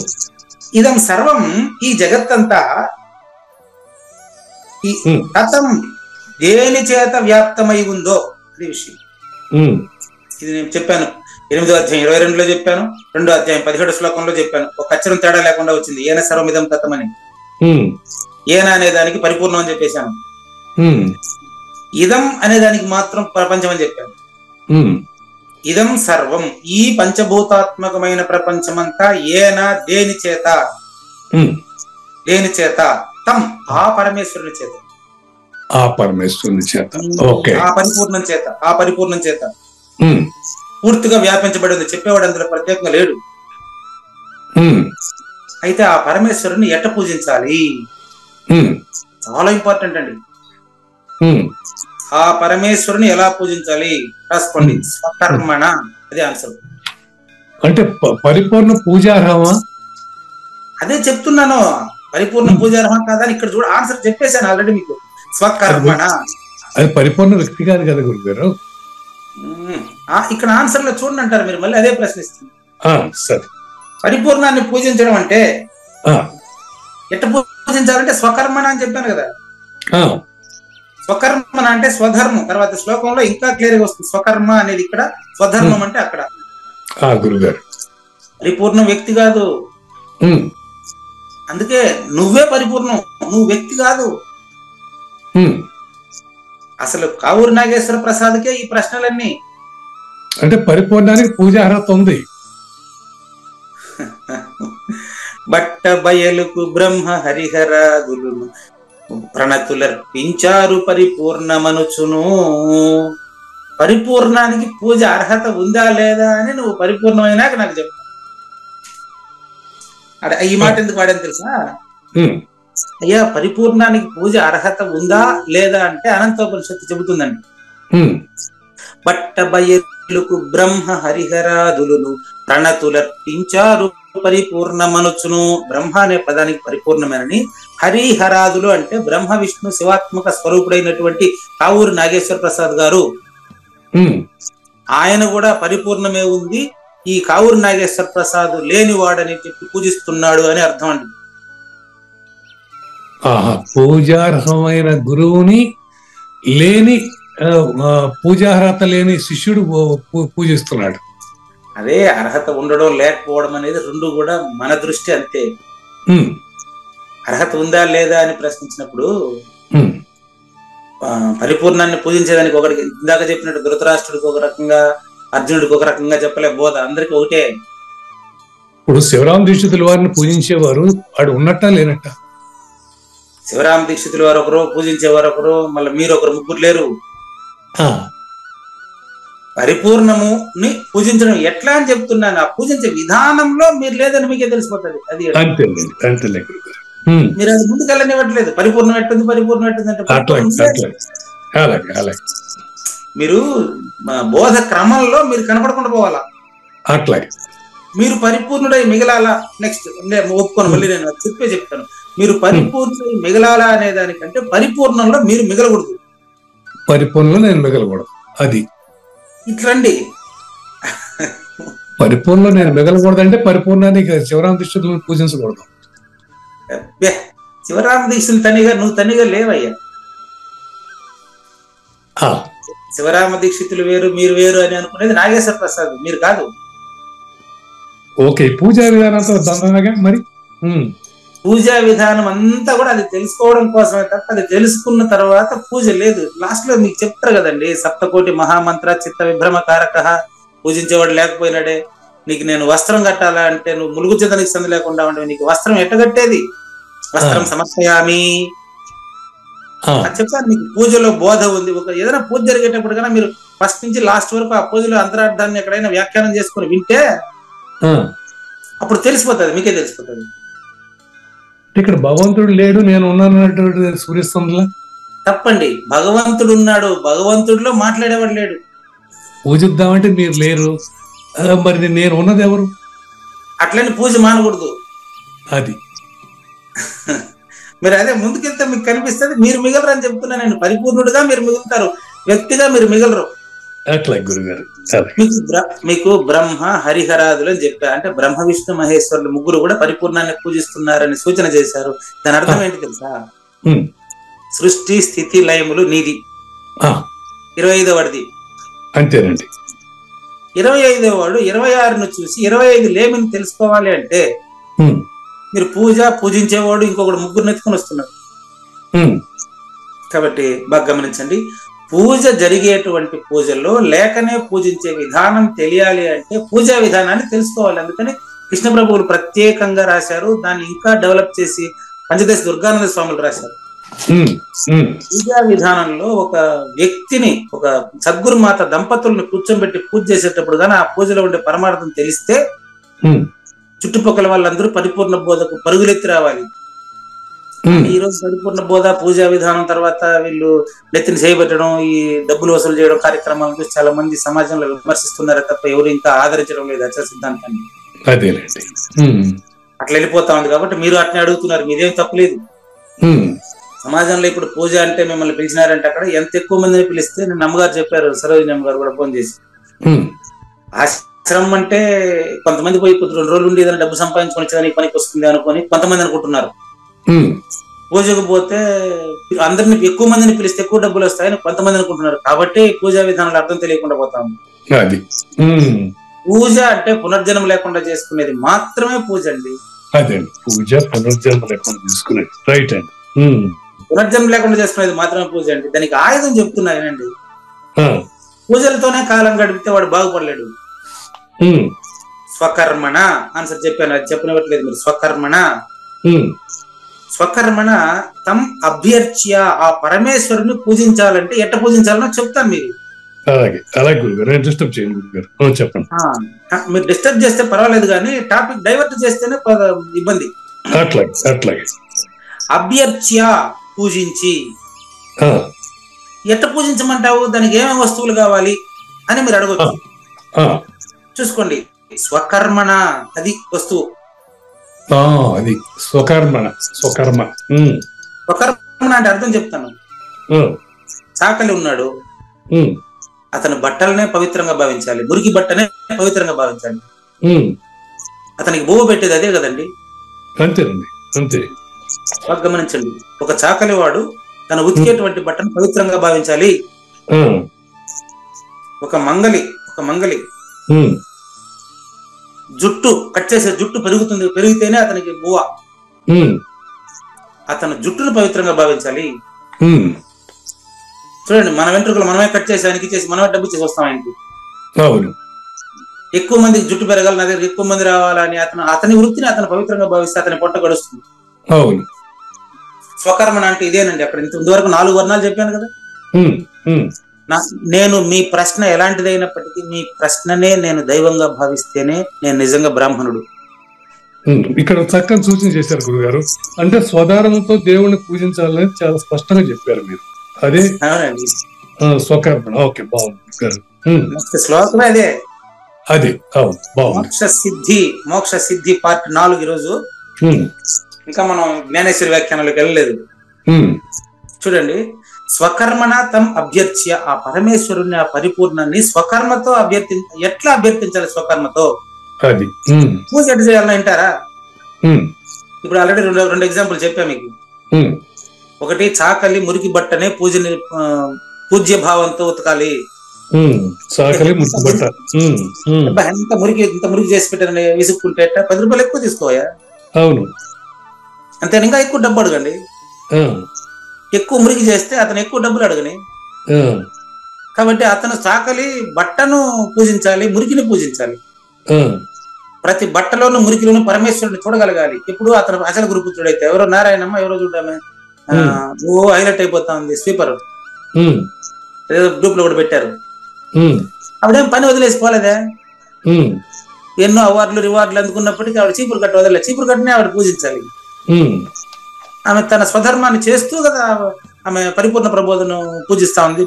ఇదం సర్వం, ఈ జగత్తంతా ఈ కథం దేని చేత వ్యాప్తమై ఉందో అది విషయం. ఇది నేను చెప్పాను 8వ అధ్యాయం 22లో చెప్పాను, 2వ అధ్యాయం 17 శ్లోకంలో చెప్పాను. ఒక అక్షరం తేడా లేకుండా వచ్చింది. ఏన సర్వమిదం తతం అని. ఏన అనే దానికి పరిపూర్ణం అని చెప్పేశాను. ఇదం అనే దానికి మాత్రం ప్రపంచం అని చెప్పాను. ఇదం సర్వం, ఈ పంచభూతాత్మకమైన ప్రపంచమంతా ఏన దేని చేత, దేని చేత, తం ఆ పరమేశ్వరుని చేత, ఆ పరమేశ్వరుని చేత, ఆ పరిపూర్ణం చేత, ఆ పరిపూర్ణం చేత పూర్తిగా వ్యాపించబడింది. చెప్పేవాడు అందులో ప్రత్యేకంగా లేడు. అయితే ఆ పరమేశ్వరుని ఎట్ట పూజించాలి? చాలా ఇంపార్టెంట్ అండి. ఆ పరమేశ్వరుని ఎలా పూజించాలి రాసుకోండి. స్వకర్మణ, అదే ఆన్సర్. అంటే పరిపూర్ణ పూజార్హమా? అదే చెప్తున్నాను, పరిపూర్ణ పూజార్హం కాదా అని. ఇక్కడ చూడ ఆన్సర్ చెప్పేశాను ఆల్రెడీ మీకు. స్వకర్మణ, అది పరిపూర్ణ వ్యక్తి కాదు కదా గురుగారు. ఇక్కడ ఆన్సర్ లో చూడండి అంటారు మీరు, మళ్ళీ అదే ప్రశ్నిస్తుంది. సరే, పరిపూర్ణాన్ని పూజించడం అంటే ఎట్ట పూజించాలంటే స్వకర్మణ అని చెప్పాను కదా. స్వకర్మణ అంటే స్వధర్మం. తర్వాత శ్లోకంలో ఇంకా క్లియర్ గా వస్తుంది. స్వకర్మ అనేది ఇక్కడ, స్వధర్మం అంటే అక్కడ. గురుగారు పరిపూర్ణ వ్యక్తి కాదు. అందుకే నువ్వే పరిపూర్ణం, నువ్వు వ్యక్తి కాదు. అసలు కావూరు నాగేశ్వర ప్రసాద్కే ఈ ప్రశ్నలన్నీ. అంటే పరిపూర్ణానికి పూజ అర్హత ఉంది. బట్ట బయలుకు బ్రహ్మ హరిహరాదులు ప్రణతులర్పించారు పరిపూర్ణమనుచును. పరిపూర్ణానికి పూజ అర్హత ఉందా లేదా అని నువ్వు పరిపూర్ణమైనాక నాకు చెప్పు. అదే ఈ మాట ఎందుకు వాడని తెలుసా? అయ్యా, పరిపూర్ణానికి పూజ అర్హత ఉందా లేదా అంటే అనంతోపనిషత్తు చెబుతుందండి. బట్ట బయలుకు బ్రహ్మ హరిహరాదులు ప్రణతులర్పించారు పరిపూర్ణమనుచును. బ్రహ్మ అనే పదానికి పరిపూర్ణమేనని, హరిహరాదులు అంటే బ్రహ్మ విష్ణు శివాత్మక స్వరూపుడైనటువంటి కావూరు నాగేశ్వర ప్రసాద్ గారు, ఆయన కూడా పరిపూర్ణమే ఉంది. ఈ కావూరు నాగేశ్వర ప్రసాద్ లేనివాడని చెప్పి పూజిస్తున్నాడు అని అర్థం అండి. పూజార్హమైన గురువుని లేని, పూజార్హత లేని శిష్యుడు పూజిస్తున్నాడు. అదే అర్హత ఉండడం లేకపోవడం అనేది రెండు కూడా మన దృష్టి అంతే. అర్హత ఉందా లేదా అని ప్రశ్నించినప్పుడు పరిపూర్ణాన్ని పూజించేదానికి ఒకటికి ఇందాక చెప్పినట్టు ధృతరాష్ట్రుడికి ఒక రకంగా, అర్జునుడికి ఒక రకంగా చెప్పలే బోధ, అందరికి ఒకటే. ఇప్పుడు శివరామ దీక్షితుల వారిని పూజించేవారు వాడు ఉన్నట్ట లేనట్ట? శివరామ దీక్షితులు వారు ఒకరు, పూజించేవారు ఒకరు, మళ్ళీ మీరు ఒకరు, ముగ్గురు లేరు. పరిపూర్ణముని పూజించడం ఎట్లా అని చెప్తున్నాను. ఆ పూజించే విధానంలో మీరు లేదని మీకే తెలిసిపోతుంది. అది మీరు అది ముందుకెళ్ళనివ్వట్లేదు. పరిపూర్ణం ఎట్టుంది, పరిపూర్ణం ఎట్టుంది అంటే మీరు బోధ క్రమంలో మీరు కనపడకుండా పోవాలా. అట్లాగే మీరు పరిపూర్ణుడై మిగలాలా. నెక్స్ట్ ఒప్పుకోను, మళ్ళీ నేను చెప్తాను. మీరు పరిపూర్ణుడై మిగలాలా అనే దానికంటే పరిపూర్ణంలో మీరు మిగలకూడదు. పరిపూర్ణంలో నేను మిగలకూడదు. అది ఇట్లండి. పరిపూర్ణంలో నేను మిగలకూడదు అంటే పరిపూర్ణాన్ని శివరామ దీక్షితులను పూజించకూడదు. శివరామ దీక్షలు నువ్వు తనిగా లేవయ్యా. శివరామ దీక్షితులు వేరు, మీరు వేరు అని అనుకునేది నాగేశ్వర ప్రసాద్, మీరు కాదు. ఓకే, పూజా విధానంతో దండగా మరి పూజా విధానం అంతా కూడా అది తెలుసుకోవడం కోసమే తప్ప అది తెలుసుకున్న తర్వాత పూజ లేదు. లాస్ట్ లో మీకు చెప్తారు కదండి, సప్తకోటి మహామంత్ర చిత్త విభ్రమకారక, పూజించేవాడు లేకపోయినాడే. నీకు నేను వస్త్రం కట్టాలా అంటే నువ్వు ములుగుచేదానికి సంది లేకుండా ఉంటే నీకు వస్త్రం ఎట్టగట్టేది? వస్త్రం సమర్పయామి చెప్తాను. మీకు పూజలో బోధ ఉంది. ఒక ఏదైనా పూజ జరిగేటప్పుడు కన్నా మీరు ఫస్ట్ నుంచి లాస్ట్ వరకు ఆ పూజలో అంతరార్థాన్ని ఎక్కడైనా వ్యాఖ్యానం చేసుకుని వింటే అప్పుడు తెలిసిపోతుంది, మీకే తెలిసిపోతుంది. ఇక్కడ భగవంతుడు లేడు, నేను ఉన్నాను సూర్యస్తంభంలో తప్పండి. భగవంతుడు ఉన్నాడు, భగవంతుడిలో మాట్లాడేవాడు లేడు. పూజిద్దామంటే మీరు లేరు, మరి నేను ఉన్నది ఎవరు? అట్లని పూజ మానకూడదు. అది మీరు అదే ముందుకెళ్తే మీకు కనిపిస్తుంది. మీరు మిగలరు అని చెప్తున్నా నేను. పరిపూర్ణుడుగా మీరు మిగులుతారు, వ్యక్తిగా మీరు మిగలరు. అట్లా గురుగారు. మీకు బ్రహ్మ హరిహరాదులు అని చెప్పా అంటే బ్రహ్మ విష్ణు మహేశ్వరులు ముగ్గురు కూడా పరిపూర్ణాన్ని పూజిస్తున్నారని సూచన చేశారు. దాని అర్థం ఏంటి తెలుసా? సృష్టి స్థితి లయములు నీది. 25వది అంతేనండి. 25వ వాడు 26ను చూసి 25 లేమిని తెలుసుకోవాలి అంటే మీరు పూజించేవాడు ఇంకొకడు ముగ్గురు నెత్తుకొని వస్తున్నాడు. కాబట్టి బాగా గమనించండి, పూజ జరిగేటువంటి పూజల్లో లేకనే పూజించే విధానం తెలియాలి అంటే పూజా విధానాన్ని తెలుసుకోవాలి. అందుకని కృష్ణ ప్రభువులు ప్రత్యేకంగా రాశారు. దాన్ని ఇంకా డెవలప్ చేసి పంచదేశ దుర్గానంద స్వాములు రాశారు. పూజా విధానంలో ఒక వ్యక్తిని, ఒక సద్గురుమాత దంపతులను కూర్చోబెట్టి పూజ చేసేటప్పుడు కానీ ఆ పూజలో ఉండే పరమార్థం తెలిస్తే చుట్టుపక్కల వాళ్ళందరూ పరిపూర్ణ బోధకు పరుగులెత్తి రావాలి. ఈ రోజు పరిపూర్ణ బోధ పూజా విధానం తర్వాత వీళ్ళు నెత్తిని చేయబెట్టడం, ఈ డబ్బులు వసూలు చేయడం కార్యక్రమాలను చూసి చాలా మంది సమాజంలో విమర్శిస్తున్నారు తప్ప ఎవరు ఇంకా ఆదరించడం లేదు అచల సిద్ధాంతాన్ని. అట్లా వెళ్ళిపోతా ఉంది. కాబట్టి మీరు అట్నే అడుగుతున్నారు, మీదేం తప్పులేదు. సమాజంలో ఇప్పుడు పూజ అంటే మిమ్మల్ని పిలిచినారంటే అక్కడ ఎంత ఎక్కువ మందిని పిలిస్తే, నేను అమ్మగారు చెప్పారు, సరోజిని అమ్మగారు కూడా ఫోన్ చేసి, ఆశ్రమం అంటే కొంతమంది పోయి 2 రోజులు ఉండి ఏదైనా డబ్బు సంపాదించుకొని వచ్చేదానికి పనికి వస్తుంది అనుకొని కొంతమంది అనుకుంటున్నారు. పూజకు పోతే అందరిని ఎక్కువ మందిని పిలిస్తే ఎక్కువ డబ్బులు వస్తాయని కొంతమంది అనుకుంటున్నారు. కాబట్టి పూజా విధానాలు అర్థం తెలియకుండా పోతాము. పూజ అంటే పునర్జన్మ లేకుండా చేసుకునేది మాత్రమే పూజ అండి. పునర్జన్మ లేకుండా చేసుకునేది మాత్రమే పూజ అండి. దానికి ఆయుధం చెప్తున్నానండి. పూజలతోనే కాలం గడిపితే వాడు బాగుపడలేడు. స్వకర్మణ ఆన్సర్ చెప్పాను, అది చెప్పనివ్వట్లేదు మీరు. స్వకర్మణ తం అభ్యర్చ్య, ఆ పరమేశ్వరుని పూజించాలంటే ఎట్ట పూజించాలనో చెప్తాను మీకు. మీరు డిస్టర్బ్ చేస్తే పర్వాలేదు కానీ టాపిక్ డైవర్ట్ చేస్తేనే ఇబ్బంది. అభ్యర్చ్య పూజించి, ఎట్ట పూజించమంటావు, దానికి ఏమేమి వస్తువులు కావాలి అని మీరు అడగొచ్చు. చూసుకోండి, స్వకర్మణ అది వస్తువు. అది స్వకర్మ అంటే అర్థం చెప్తాను. చాకలి ఉన్నాడు, అతని బట్టలనే పవిత్రంగా భావించాలి, మురికి బట్టనే పవిత్రంగా భావించాలి. అతనికి బువ్వ పెట్టేది అదే కదండి. అంతే. గమనించండి, ఒక చాకలి వాడు తన ఉతికేటువంటి బట్టను పవిత్రంగా భావించాలి. ఒక మంగలి జుట్టు కట్ చేసే జుట్టు పెరిగితేనే అతనికి బువ్వ. అతను జుట్టును పవిత్రంగా భావించాలి. చూడండి, మన వెంట్రుకలు మనమే కట్ చేసి ఆయనకి చేసి మనమే డబ్బు చేసి వస్తాం ఆయనకి. ఎక్కువ మందికి జుట్టు పెరగాలి, నా దగ్గర ఎక్కువ మంది రావాలని అతని వృత్తిని అతను పవిత్రంగా భావిస్తే అతని పొట్ట గడుస్తుంది. స్వకర్మణ అంటే ఇదేనండి. అక్కడ ఇంతవరకు 4 వర్ణాలు చెప్పాను కదా. నేను మీ ప్రశ్న ఎలాంటిదైనప్పటికీ మీ ప్రశ్ననే నేను దైవంగా భావిస్తేనే నేను నిజంగా బ్రాహ్మణుడు. ఇక్కడ చక్కని సూచన చేశారు గురుగారు. అంటే స్వధారంతో దేవుణ్ణి పూజించాలని చాలా స్పష్టంగా చెప్పారు మీరు. అదే స్వకర్మణ. ఓకే, బాగుంది. శ్లోకమే అదే. అది బాగుంది. మోక్ష సిద్ధి పార్ట్ 4 ఈరోజు. ఇంకా మనం జ్ఞానేశ్వరి వ్యాఖ్యానాలకు వెళ్ళలేదు. చూడండి, స్వకర్మణ తం అభ్యర్చ్య, ఆ పరమేశ్వరుని ఆ పరిపూర్ణాన్ని స్వకర్మతో ఎట్లా అభ్యర్థించాలి? స్వకర్మతో అది పూజ ఎట్లా చేయాలని వింటారా? ఇప్పుడు ఆల్రెడీ రెండు ఎగ్జాంపుల్ చెప్పా మీకు. ఒకటి, చాకలి మురికి బట్టనే పూజ్య భావంతో ఉతకాలి. ఇంత మురికి చేసి పెట్టారని విసుక్కుంటే 10 రూపాయలు ఎక్కువ తీసుకోయా. అవును, అంతే. ఇంకా ఎక్కువ డబ్బు అడగండి. ఎక్కువ మురికి చేస్తే అతను ఎక్కువ డబ్బులు అడగని. కాబట్టి అతను చాకలి బట్టను పూజించాలి, మురికిని పూజించాలి. ప్రతి బట్టలోను మురికిలోను పరమేశ్వరుని చూడగలగాలి. ఇప్పుడు అతను అచల గురుపుత్రుడైతే ఎవరో నారాయణమ్మ, ఎవరో చూడమే హైలైట్ అయిపోతా ఉంది. స్వీపర్ ఏదో గ్రూప్ లో కూడా పెట్టారు. ఆవిడేం పని వదిలేసిపోలేదే. ఎన్నో అవార్డులు రివార్డులు అందుకున్నప్పటికీ ఆవిడ చీపురు కట్ట వదలలే. చీపురు కట్టనే ఆవిడ పూజించాలి. ఆమె తన స్వధర్మాన్ని చేస్తూ కదా ఆమె పరిపూర్ణ ప్రబోధను బోధిస్తా ఉంది.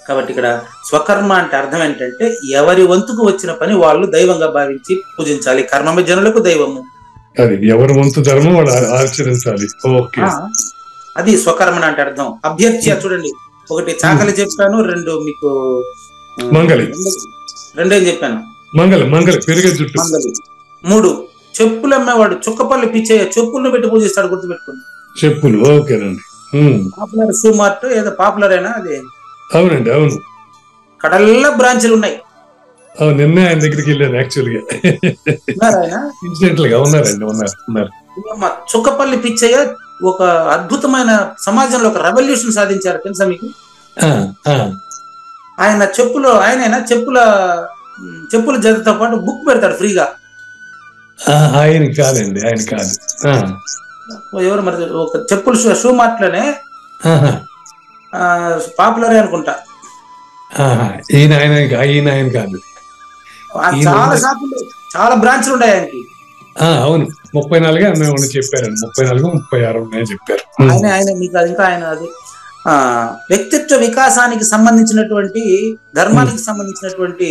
కాబట్టి ఇక్కడ స్వకర్మ అంటే అర్థం ఏంటంటే ఎవరి వంతుకు వచ్చిన పని వాళ్ళు దైవంగా భావించి పూజించాలి. కర్మమే జనులకు దైవము. ఎవరి వంతు ధర్మం వాళ్ళు ఆచరించాలి. అది స్వకర్మణ అంటే అర్థం. అభ్యర్థ్య చూడండి, ఒకటి చాకలి చెప్పాను, 2 మీకు మంగళి, 2 ఏం చెప్పాను, మంగళి పెరిగే జుట్టు, 3 చెప్పులు అమ్మేవాడు చుక్కపల్లి పిచ్చయ్య చెప్పులను పెట్టి పూజిస్తాడు. గుర్తుపెట్టుకోండి, చెప్పులు. ఓకేనండి. పాపులర్ షూ మార్ట్ ఏదో పాపులర్ అయినా అది. అవునండి, అవును. కడల్లా బ్రాంచ్లు ఉన్నాయి. నిన్న ఆయన దగ్గరికి వెళ్ళాను యాక్చువల్గా. ఇన్సిడెంటల్ గా ఉన్నారు. చుక్కపల్లి పిచ్చయ్య ఒక అద్భుతమైన సమాజంలో ఒక రెవల్యూషన్ సాధించారు, తెలుసా మీకు? ఆయన చెప్పుల జతతో పాటు బుక్ పెడతాడు ఫ్రీగా. ఆయన కాదండి, ఆయన కాదు. ఎవరు మరి ఒక చెప్పులు షూ మార్ట్ లోనే పాపులర్ అనుకుంటా. ఆయన కాదు. చాలా షాపులు, చాలా బ్రాంచ్లు ఉన్నాయి ఆయనకి. అవును, 34 అన్న చెప్పారండి. 34, 36 ఉన్నాయని చెప్పారు. ఆయన మీకు ఇంకా ఆయన అది వ్యక్తిత్వ వికాసానికి సంబంధించినటువంటి, ధర్మానికి సంబంధించినటువంటి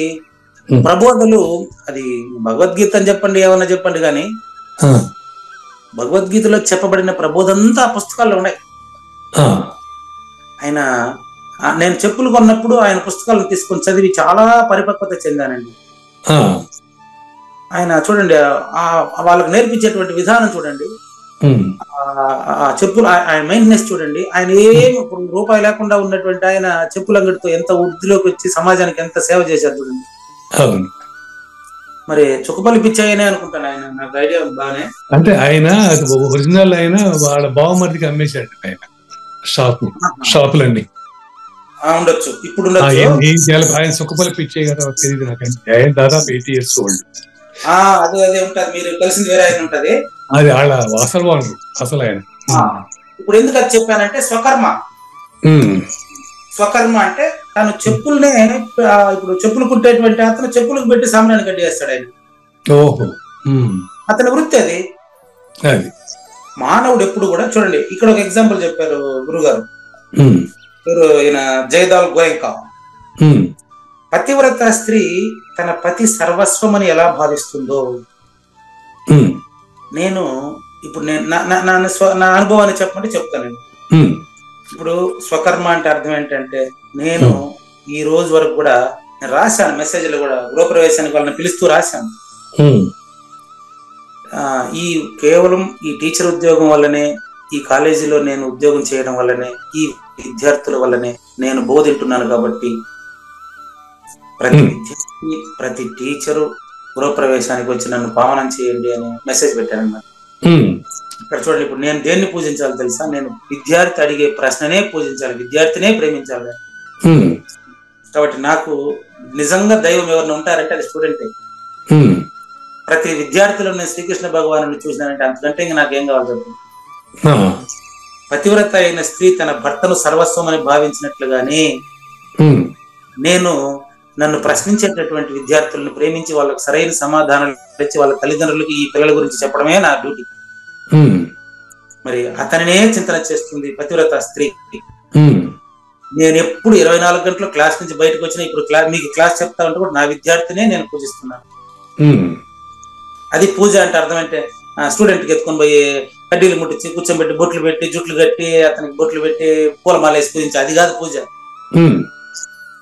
ప్రబోధలు. అది భగవద్గీత అని చెప్పండి, ఏమన్నా చెప్పండి, కానీ భగవద్గీతలో చెప్పబడిన ప్రబోధంతా ఆ పుస్తకాల్లో ఉన్నాయి. ఆయన నేను చెప్పులు కొన్నప్పుడు ఆయన పుస్తకాలను తీసుకొని చదివి చాలా పరిపక్వత చెందానండి. ఆయన చూడండి, వాళ్ళకు నేర్పించేటువంటి విధానం చూడండి, ఆ చెప్పులు ఆయన మెయింటెనెన్స్ చూడండి. ఆయన ఏం రూపాయి లేకుండా ఉన్నటువంటి ఆయన చెప్పుల అంగడితో ఎంత వృద్ధిలోకి వచ్చి సమాజానికి ఎంత సేవ చేశారు చూడండి. మరి చుక్కపల్లి పిచ్చయ్యనే అనుకుంటాను ఆయన, నాకు ఐడియా బాగానే. అంటే ఆయన ఒరిజినల్ ఆయన వాళ్ళ బావమరిదికి అమ్మేశాడు ఆయన షాపులన్నీ. ఉండొచ్చు, ఇప్పుడు ఆయన చుక్కపల్లి పిచ్చయ్య కదా తెలియదు నాకు. ఆయన దాదాపు 80 years old. అదే ఉంటది, మీరు కలిసింది వేరే ఆయన ఉంటది. అది వాళ్ళ అసలు వాళ్ళు అసలు ఆయన. ఇప్పుడు ఎందుకు అది చెప్పానంటే స్వకర్మ అంటే తను చెప్పుల్నే, ఇప్పుడు చెప్పులు కుట్టేటువంటి అతను చెప్పులకు పెట్టి సామాన్యాన్ని కట్టేస్తాడు ఆయన. అతని వృత్తి అది. మానవుడు ఎప్పుడు కూడా చూడండి, ఇక్కడ ఒక ఎగ్జాంపుల్ చెప్పారు గురుగారు. ఈయన జయదాల్ గోయంకా. పతివ్రత స్త్రీ తన పతి సర్వస్వం అని ఎలా భావిస్తుందో, నేను ఇప్పుడు నా అనుభవాన్ని చెప్పమంటే చెప్తానండి. ఇప్పుడు స్వకర్మ అంటే అర్థం ఏంటంటే, నేను ఈ రోజు వరకు కూడా నేను రాశాను, మెసేజ్లు కూడా గృహప్రవేశానికి వాళ్ళని పిలుస్తూ రాశాను. ఈ కేవలం ఈ టీచర్ ఉద్యోగం వల్లనే, ఈ కాలేజీలో నేను ఉద్యోగం చేయడం వల్లనే, ఈ విద్యార్థుల వల్లనే నేను బోధింటున్నాను. కాబట్టి ప్రతి విద్యార్థి, ప్రతి టీచరు గృహప్రవేశానికి వచ్చి నన్ను పావనం చేయండి అని మెసేజ్ పెట్టాను అన్నమాట. ఇక్కడ చూడండి, ఇప్పుడు నేను దేన్ని పూజించాలి తెలుసా? నేను విద్యార్థి అడిగే ప్రశ్ననే పూజించాలి, విద్యార్థినే ప్రేమించాలి. కాబట్టి నాకు నిజంగా దైవం ఎవరిని ఉంటారంటే అది స్టూడెంటే. ప్రతి విద్యార్థిలో నేను శ్రీకృష్ణ భగవాను చూసినానంటే అంతకంటే ఇంకా నాకేం కావాలి చెప్పండి. పతివ్రత అయిన స్త్రీ తన భర్తను సర్వస్వం అని భావించినట్లుగానే నన్ను ప్రశ్నించేటటువంటి విద్యార్థులను ప్రేమించి వాళ్ళకు సరైన సమాధానాలు ఇచ్చి వాళ్ళ తల్లిదండ్రులకి ఈ పిల్లల గురించి చెప్పడమే నా డ్యూటీ. మరి అతనినే చింతన చేస్తుంది పతివ్రత స్త్రీ. నేను ఎప్పుడు 24 గంటలు క్లాస్ నుంచి బయటకు వచ్చినా ఇప్పుడు మీకు క్లాస్ చెప్తా ఉంటే కూడా నా విద్యార్థినే నేను పూజిస్తున్నాను. అది పూజ అంటే అర్థం అంటే స్టూడెంట్ కి ఎత్తుకొని పోయి కడ్డీలు ముట్టించి కూర్చోబెట్టి బొట్లు పెట్టి జుట్లు కట్టి అతనికి బొట్లు పెట్టి పూలమాల వేసి పూజించి అది కాదు పూజ.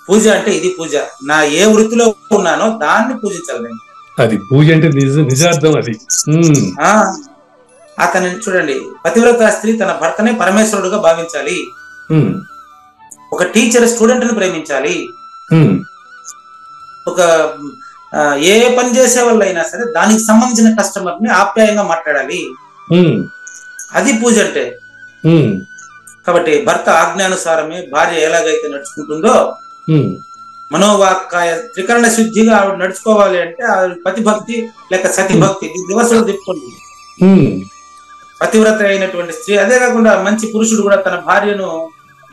పూజ అంటే ఇది పూజ. నా ఏ వృత్తిలో ఉన్నానో దాన్ని పూజించాలి నేను. అది పూజ అంటే నిజార్థం అది. అతని చూడండి, పతివ్రత స్త్రీ తన భర్తనే పరమేశ్వరుడుగా భావించాలి. ఒక టీచర్ స్టూడెంట్ ని ప్రేమించాలి. ఒక ఏ పని చేసే వాళ్ళు అయినా సరే దానికి సంబంధించిన కస్టమర్ ని ఆప్యాయంగా మాట్లాడాలి. అది పూజ అంటే. కాబట్టి భర్త ఆజ్ఞానుసారమే భార్య ఎలాగైతే నడుచుకుంటుందో మనోవాక్కాయ త్రికరణ శుద్ధిగా ఆవిడ నడుచుకోవాలి అంటే పతిభక్తి లేక సతిభక్తి దివసాలు తిప్పుకోండి. పతివ్రత అయినటువంటి స్త్రీ, అదే కాకుండా మంచి పురుషుడు కూడా తన భార్యను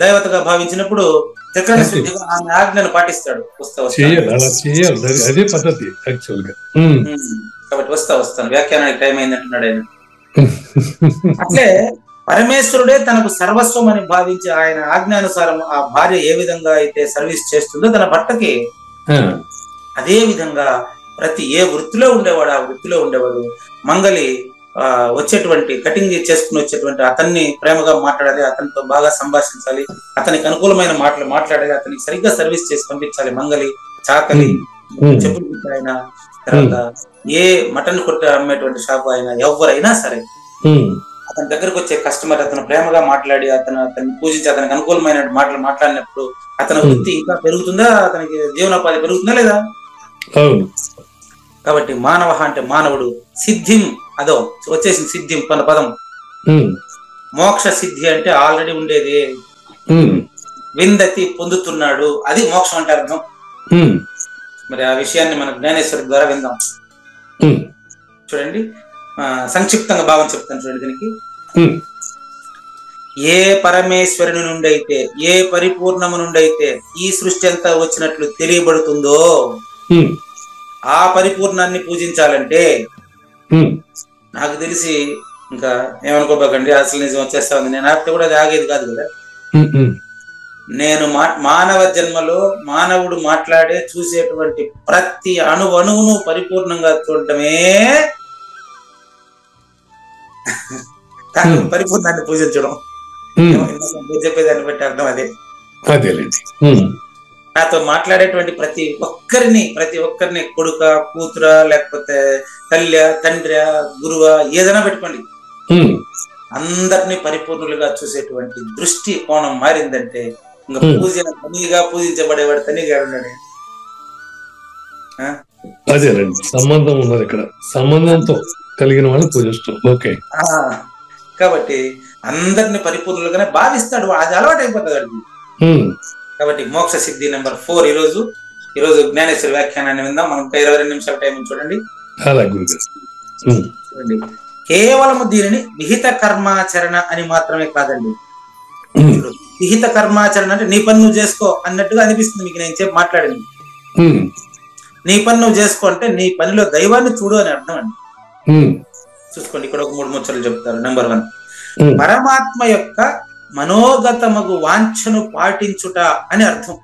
దైవతగా భావించినప్పుడు త్రికరణ శుద్ధిగా ఆమె ఆజ్ఞను పాటిస్తాడు. కాబట్టి వస్తాను వ్యాఖ్యానానికి టైం అయిందంటున్నాడు ఆయన. అట్లే పరమేశ్వరుడే తనకు సర్వస్వం అని భావించి ఆయన ఆజ్ఞానుసారం ఆ భార్య ఏ విధంగా అయితే సర్వీస్ చేస్తుందో తన భర్తకి, అదే విధంగా ప్రతి ఏ వృత్తిలో ఉండేవాడు ఆ వృత్తిలో ఉండేవాడు మంగలి వచ్చేటువంటి కటింగ్ చేసుకుని వచ్చేటువంటి అతన్ని ప్రేమగా మాట్లాడాలి, అతనితో బాగా సంభాషించాలి, అతనికి అనుకూలమైన మాటలు మాట్లాడాలి, అతనికి సరిగ్గా సర్వీస్ చేసి పంపించాలి. మంగలి, చాకలి, చెప్పులు కుట్ట ఆయన, తర్వాత ఏ మటన్ కొట్ట అమ్మేటువంటి షాపు ఆయన, ఎవరైనా సరే అతని దగ్గరకు వచ్చే కస్టమర్ అతను ప్రేమగా మాట్లాడి అతన్ని పూజించి అతనికి అనుకూలమైన మాటలు మాట్లాడినప్పుడు అతని వృత్తి ఇంకా పెరుగుతుందా, అతనికి జీవనోపాధి పెరుగుతుందా లేదా? కాబట్టి మానవ అంటే మానవుడు, సిద్ధిం అదో వచ్చేసింది సిద్ధిం పద పదం. మోక్ష సిద్ధి అంటే ఆల్రెడీ ఉండేది, విందతి పొందుతున్నాడు, అది మోక్షం అంటే అర్థం. మరి ఆ విషయాన్ని మన జ్ఞానేశ్వరి ద్వారా విందాం. చూడండి, సంక్షిప్తంగా భావం చెప్తాను చూడండి దీనికి. ఏ పరమేశ్వరుని నుండి అయితే, ఏ పరిపూర్ణము నుండి అయితే ఈ సృష్టి అంతా వచ్చినట్లు తెలియబడుతుందో ఆ పరిపూర్ణాన్ని పూజించాలంటే, నాకు తెలిసి ఇంకా ఏమనుకోబాకండి, అసలు నిజం వచ్చేస్తా ఉంది, నేను ఆపితే కూడా అది ఆగేది కాదు కదా. నేను మానవ జన్మలో మానవుడు మాట్లాడే చూసేటువంటి ప్రతి అణువును పరిపూర్ణంగా చూడటమే పరిపూర్ణాన్ని పూజించడం. చెప్పేదాన్ని బట్టి అర్థం అదే. నాతో మాట్లాడేటువంటి ప్రతి ఒక్కరిని కొడుక, కూతుర, లేకపోతే తల్లి, తండ్రి, గురువ, ఏదైనా పెట్టుకోండి, అందరినీ పరిపూర్ణులుగా చూసేటువంటి దృష్టి కోణం మారిందంటే ఇంకా తనిగా పూజించబడేవాడు తనిగా ఉన్నాడు. అదేనండి సంబంధం ఉన్నది ఇక్కడ, సంబంధంతో కలిగిన వాళ్ళు పూజిస్తాం. ఓకే, కాబట్టి అందరిని పరిపూర్ణులుగానే భావిస్తాడు, అది అలవాటు అయిపోతుంది. కాబట్టి మోక్ష సిద్ధి నెంబర్ 4 ఈరోజు జ్ఞానేశ్వరి వ్యాఖ్యానాన్ని విందాం. మనం 22 నిమిషాల టైం చూడండి. చూడండి, కేవలము దీనిని విహిత కర్మాచరణ అని మాత్రమే కాదండి. విహిత కర్మాచరణ అంటే నీ పని నువ్వు చేసుకో అన్నట్టుగా అనిపిస్తుంది మీకు నేను చెప్పి మాట్లాడింది. నీ పని నువ్వు చేసుకో అంటే నీ పనిలో దైవాన్ని చూడు అని అర్థం అండి. చూసుకోండి, ఇక్కడ ఒక 3 ముచ్చట్లు చెప్తారు. నెంబర్ 1, పరమాత్మ యొక్క మనోగతమగు వాంఛను పాటించుట అని అర్థం.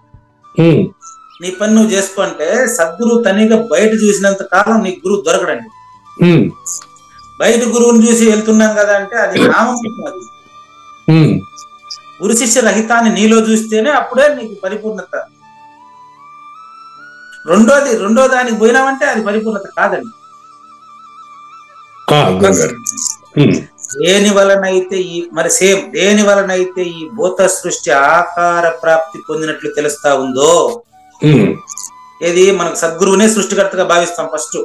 నీ పని నువ్వు చేసుకో అంటే సద్గురువు తనిగా బయట చూసినంత కాలం నీ గురువు దొరకడండి. బయట గురువుని చూసి వెళ్తున్నాం కదా అంటే అది నామం. అది గురు శిష్య రహితాన్ని నీలో చూస్తేనే అప్పుడే నీకు పరిపూర్ణత. రెండో దానికి పోయినామంటే అది పరిపూర్ణత కాదండి. దేని వలనైతే ఈ భూత సృష్టి ఆకార ప్రాప్తి పొందినట్లు తెలుస్తా ఉందో, ఏది మనకు సద్గురువునే సృష్టికర్తగా భావిస్తాం ఫస్ట్.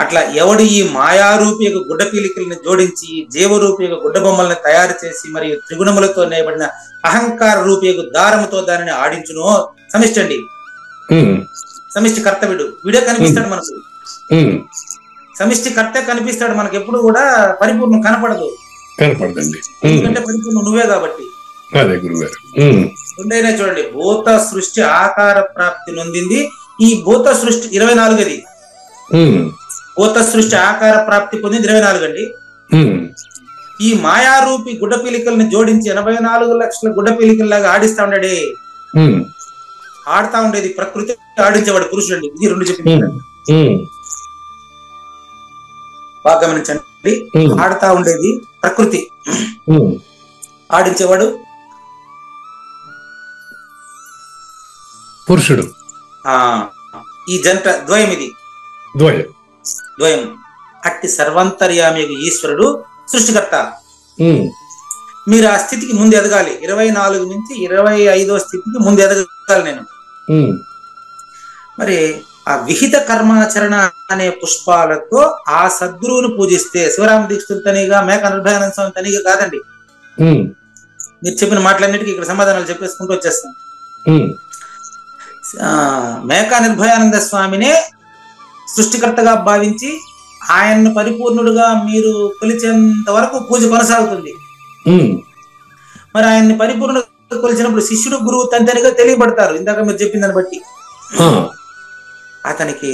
అట్లా ఎవడు ఈ మాయారూపి యొక్క గుడ్డ పీలికల్ని జోడించి జీవరూపి యొక్క గుడ్డ బొమ్మల్ని తయారు చేసి మరియు త్రిగుణములతో నేయబడిన అహంకార రూపి యొక్క దారముతో దానిని ఆడించునో, సమిష్టి అండి, సమిష్టి కర్త వీడే కనిపిస్తాడు మనకు. సమిష్టి కర్తే కనిపిస్తాడు మనకు, ఎప్పుడు కూడా పరిపూర్ణం కనపడదు. కనపడదండి. ఎందుకంటే పరిపూర్ణం నువ్వే కాబట్టి. అదే గురుగారు. రెండైనా చూడండి, భూత సృష్టి ఆకార ప్రాప్తి నొందింది. ఈ భూత సృష్టి 24 భూత సృష్టి ఆకార ప్రాప్తి పొందింది 24 అండి. ఈ మాయారూపి గుడ్డ పీలికల్ని జోడించి 84 లక్షల గుడ్డ పీలికల్లాగా ఆడిస్తా ఉన్నాడే, ఆడుతా ఉండేది ప్రకృతి, ఆడించేవాడు పురుషుడు అండి. ఇది 2 చెప్పింది. బాగా గమనించండి, ఆడుతా ఉండేది ప్రకృతి, ఆడించేవాడు పురుషుడు. ఈ జంట ద్వయం, ఇది ద్వయం. అట్టి సర్వంతర్యామి ఈశ్వరుడు సృష్టికర్త. మీరు ఆ స్థితికి ముందు ఎదగాలి. 24 నుంచి 25వ స్థితికి ముందు ఎదగాలి నేను. మరి ఆ విహిత కర్మాచరణ అనే పుష్పాలతో ఆ సద్గురువును పూజిస్తే, శివరామ దీక్షితులు తనిగా, మేక నిర్భయానంద స్వామి తనిగా కాదండి. మీరు చెప్పిన మాటలన్నిటికీ ఇక్కడ సమాధానాలు చెప్పేసుకుంటూ వచ్చేస్తాం. మేకా నిర్భయానంద స్వామినే సృష్టికర్తగా భావించి ఆయన్ను పరిపూర్ణుడుగా మీరు కొలిచేంత వరకు పూజ కొనసాగుతుంది. మరి ఆయన్ని పరిపూర్ణుడుగా కొలిచినప్పుడు శిష్యుడు గురువు తండ్రిగా తెలియబడతారు. ఇందాక మీరు చెప్పిన దాన్ని బట్టి అతనికి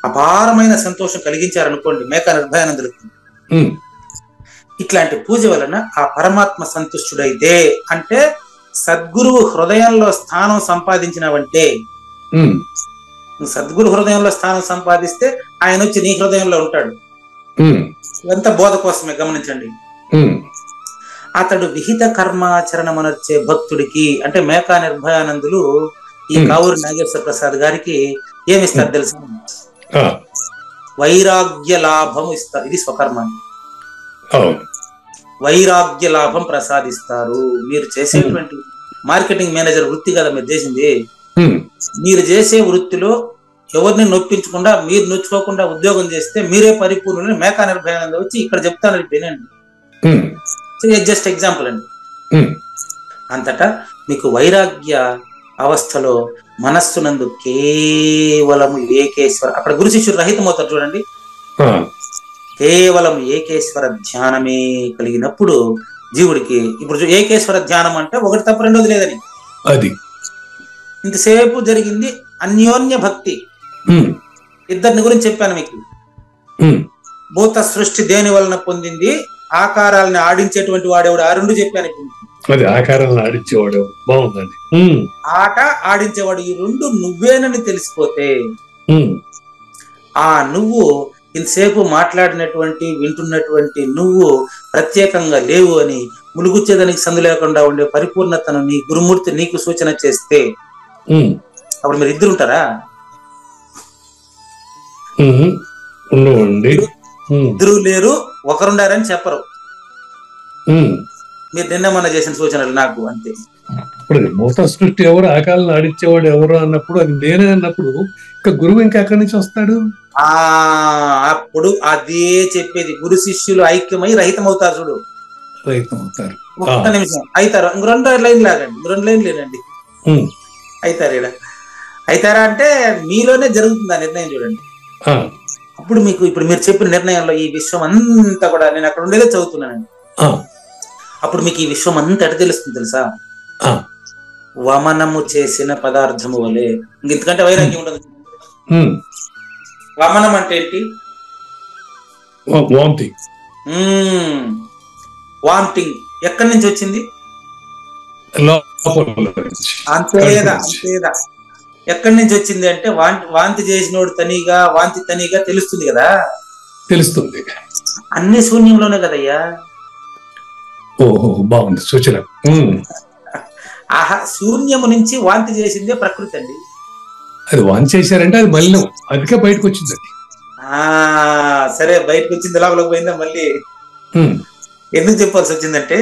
అపారమైన సంతోషం కలిగించారనుకోండి మేకా నిర్భయానందులకు. ఇట్లాంటి పూజ వలన ఆ పరమాత్మ సంతుష్టుడైతే, అంటే సద్గురువు హృదయంలో స్థానం సంపాదించినవంటే, సద్గురు హృదయంలో స్థానం సంపాదిస్తే ఆయన వచ్చి నీ హృదయంలో ఉంటాడు. ఇదంతా బోధ కోసమే, గమనించండి. అతడు విహిత కర్మాచరణమనర్చే భక్తుడికి, అంటే మేకా నిర్భయానందులు ఈ కావూరి నాగేశ్వర ప్రసాద్ గారికి ఏమిస్తారు తెలుసా? వైరాగ్య లాభం ఇస్తారు. ఇది స్వకర్మాన్ని వైరాగ్య లాభం ప్రసాదిస్తారు. మీరు చేసేటువంటి మార్కెటింగ్ మేనేజర్ వృత్తి కదా మీరు చేసింది. మీరు చేసే వృత్తిలో ఎవరిని నొప్పించకుండా, మీరు నొచ్చుకోకుండా ఉద్యోగం చేస్తే మీరే పరిపూర్ణులని మేకా నిర్భయానంద వచ్చి ఇక్కడ చెప్తాను. వినండి, జస్ట్ ఎగ్జాంపుల్ అండి. అంతటా మీకు వైరాగ్య అవస్థలో మనస్సునందు కేవలం ఏకేశ్వర, అక్కడ గురు శిష్యుడు రహితమవుతారు చూడండి, కేవలం ఏకేశ్వర ధ్యానమే కలిగినప్పుడు జీవుడికి, ఇప్పుడు ఏకేశ్వర ధ్యానం అంటే ఒకటి తప్ప రెండోది లేదని, అది ఇంతసేపు జరిగింది అన్యోన్య భక్తి. ఇద్దరిని గురించి చెప్పాను మీకు. భూత సృష్టి దేని వలన పొందింది? ఆకారాలను ఆడించేటువంటి వాడేవాడు. ఆ 2 చెప్పాను ఇప్పుడు. అది ఆకారాలను ఆడించేవాడు. బాగుందండి. ఆట ఆడించేవాడు. ఈ 2 నువ్వేనని తెలిసిపోతే, ఆ నువ్వు ఇంతసేపు మాట్లాడినటువంటి వింటున్నటువంటి నువ్వు ప్రత్యేకంగా లేవు అని ములుగుచ్చేదానికి సందు లేకుండా ఉండే పరిపూర్ణతను నీ గురుమూర్తి నీకు సూచన చేస్తే అప్పుడు మీరు ఇద్దరు ఉంటారా? ఇద్దరు లేరు, ఒకరుండారని చెప్పరు. మీరు నిన్నమన్నా చేసిన సూచనలు నాకు అంతే. ఇప్పుడు భూత సృష్టి ఎవరు, ఆకాలను ఆడించేవాడు ఎవరు అన్నప్పుడు, అది నేనే అన్నప్పుడు ఇంకా గురువు ఇంకా ఎక్కడి నుంచి వస్తాడు? అప్పుడు అదే చెప్పేది. గురు శిష్యులు ఐక్యమై రహితం అవుతారు. చూడు, రహితం అవుతారు. ఒక్క నిమిషం అవుతారు. ఇంక 2 లైన్ లాగండి, 2 లైన్ లేనండి. అవుతారు. ఇక్కడ అవుతారా అంటే మీలోనే జరుగుతుంది ఆ నిర్ణయం. చూడండి, అప్పుడు మీకు ఇప్పుడు మీరు చెప్పిన నిర్ణయంలో ఈ విశ్వం అంతా కూడా, నేను అక్కడ ఉండేదే చదువుతున్నానండి. అప్పుడు మీకు ఈ విశ్వం అంతా ఎట తెలుస్తుంది తెలుసా? వమనము చేసిన పదార్థము వలె. ఇంకెందుకంటే వైరాగ్యం ఉండదు. వమనం అంటే ఏంటి? వామిటింగ్. ఎక్కడి నుంచి వచ్చింది? అంతేదా? ఎక్కడి నుంచి వచ్చింది అంటే వాంతి చేసినోడు తనిగా, వాంతి తనిగా తెలుస్తుంది కదా. తెలుస్తుంది. అన్ని శూన్యంలోనే కదయ్యా. ఓహో, బాగుంది సూచన. ఆహా, శూన్యము నుంచి వాంతి చేసిందే ప్రకృతి అండి. అది వాంతి చేశారంటే అది మలినం, అందుకే బయటకు వచ్చిందండి. సరే, బయటకు వచ్చింది, లోపలికి పోయిందా మళ్ళీ? ఎందుకు చెప్పాల్సి వచ్చిందంటే,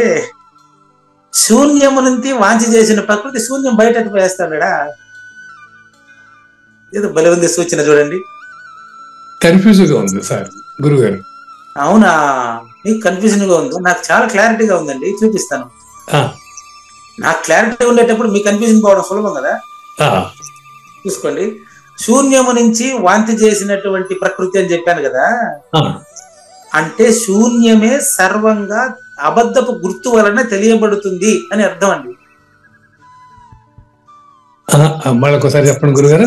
శూన్యము నుంచి వాంతి చేసిన ప్రకృతి శూన్యం బయట పోయేస్తాడా? ఏదో బలి ఉంది సూచన. చూడండి, కన్ఫ్యూజ్ గా ఉంది సార్ గురుగారు. అవునా, మీకు కన్ఫ్యూజన్ గా ఉంది? నాకు చాలా క్లారిటీగా ఉందండి, చూపిస్తాను. నాకు క్లారిటీ ఉండేటప్పుడు మీకు కన్ఫ్యూజన్ పోవడం సులభం కదా. చూసుకోండి, శూన్యము నుంచి వాంతి చేసినటువంటి ప్రకృతి అని చెప్పాను కదా. అంటే శూన్యమే సర్వంగా అబద్ధపు గుర్తు వలన తెలియబడుతుంది అని అర్థం అండి. మళ్ళొకసారి చెప్పండి గురుగారు.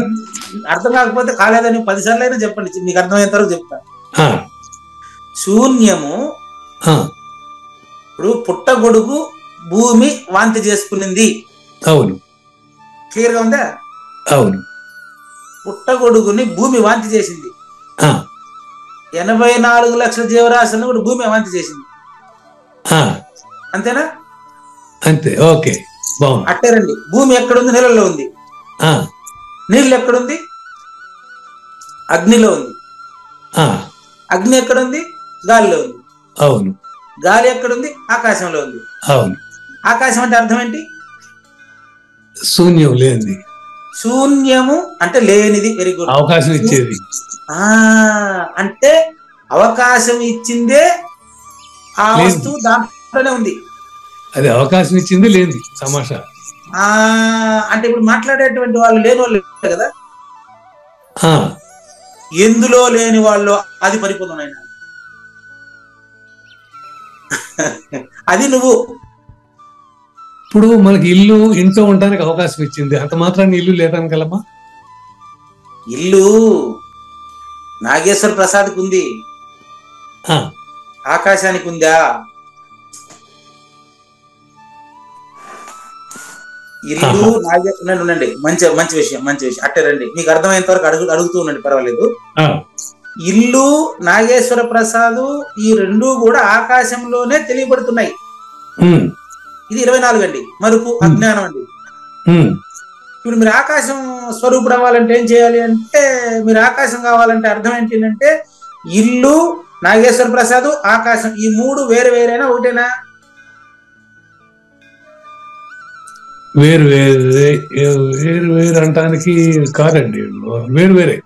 అర్థం కాకపోతే కాలేదని 10 సార్లు అయినా చెప్పండి, మీకు అర్థమయ్యేంత వరకు చెప్తా. శూన్యము, ఇప్పుడు పుట్టగొడుగు భూమి వాంతి చేసుకునింది. అవును, క్లియర్ గా ఉందా? అవును. పుట్టగొడుగుని భూమి వాంతి చేసింది. 84 లక్షల జీవరాశులను కూడా భూమి వాంతి చేసింది. అంతేనా? అంతే. ఓకే, బాగుంది. అట్టేరండి. భూమి ఎక్కడుంది? నీళ్ళలో ఉంది. నీళ్ళు ఎక్కడుంది? అగ్నిలో ఉంది. అగ్ని ఎక్కడుంది? గాలిలో ఉంది. అవును. గాలి ఎక్కడుంది? ఆకాశంలో ఉంది. అవును. ఆకాశం అంటే అర్థం ఏంటి? శూన్యం, లేనిది. శూన్యము అంటే లేనిది. Very good. అవకాశం ఇచ్చేది. అంటే అవకాశం ఇచ్చిందే ఆ వస్తువు దాంట్లోనే ఉంది. అది అవకాశం ఇచ్చింది లేనిది సమాషా. అంటే ఇప్పుడు మాట్లాడేటువంటి వాళ్ళు లేని వాళ్ళు కదా, ఎందులో లేని వాళ్ళు అది పరిపూర్ణమైన అది నువ్వు. ఇప్పుడు మనకి ఇల్లు, ఇంట్లో ఉండడానికి అవకాశం ఇచ్చింది, అంత మాత్రాన్ని ఇల్లు లేదనగలమా? ఇల్లు నాగేశ్వర ప్రసాద్కి ఉంది, ఆకాశానికి ఉందా? ఇల్లు ఉండండి. మంచి విషయం. అట్టే రండి, మీకు అర్థమైనంత వరకు అడుగుతూ ఉండండి, పర్వాలేదు. ఇల్లు, నాగేశ్వర ప్రసాద్ ఈ రెండూ కూడా ఆకాశంలోనే తెలియబడుతున్నాయి. ఇది 24 అండి. మరుపు అజ్ఞానం అండి. ఇప్పుడు మీరు ఆకాశం స్వరూపుడు అవ్వాలంటే ఏం చేయాలి అంటే, మీరు ఆకాశం కావాలంటే అర్థం ఏంటంటే, ఇల్లు, నాగేశ్వర ప్రసాద్, ఆకాశం ఈ మూడు వేరు వేరేనా ఒకటేనా? వేరు వేరు అంటానికి కాదండి, వేరు వేరే.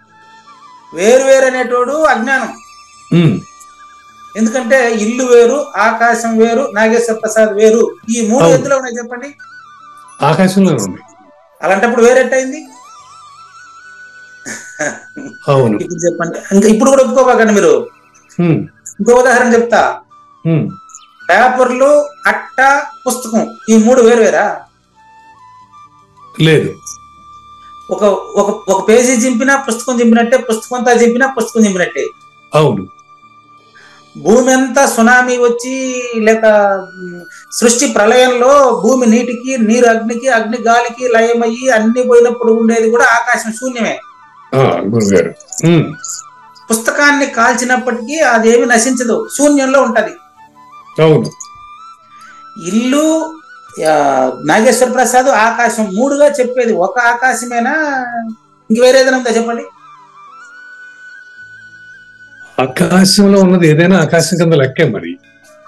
వేరు వేరు అనేటోడు అజ్ఞానం. ఎందుకంటే ఇల్లు వేరు, ఆకాశం వేరు, నాగేశ్వర ప్రసాద్ వేరు. ఈ మూడు ఎందులో ఉన్నాయి చెప్పండి? ఆకాశంలో ఉన్నాయి. అలాంటప్పుడు వేరెట్టయింది? అవును. ఇప్పుడు చెప్పండి. ఇంకా ఇప్పుడు కూడా ఒప్పుకోబాకండి మీరు. ఇంకో ఉదాహరణ చెప్తా. పేపర్లు, అట్ట, పుస్తకం ఈ మూడు వేరు వేరా? లేదు. ఒక పేజీ చింపినా పుస్తకం చింపినట్టే, పుస్తకంతో చింపినా పుస్తకం చింపినట్టే. అవును. భూమి అంతా సునామీ వచ్చి లేక సృష్టి ప్రళయంలో భూమి నీటికి, నీరు అగ్నికి, అగ్ని గాలికి లయమయ్యి అన్ని పోయినప్పుడు ఉండేది కూడా ఆకాశం శూన్యమే. పుస్తకాన్ని కాల్చినప్పటికీ అదేమి నశించదు, శూన్యంలో ఉంటది. అవును. ఇల్లు, నాగేశ్వర ప్రసాద్, ఆకాశం మూడుగా చెప్పేది ఒక ఆకాశమేనా? ఇంక వేరేదైనా ఉందా చెప్పండి? ఆకాశంలో ఉన్నది ఏదైనా ఆకాశం కింద లెక్కే. మరి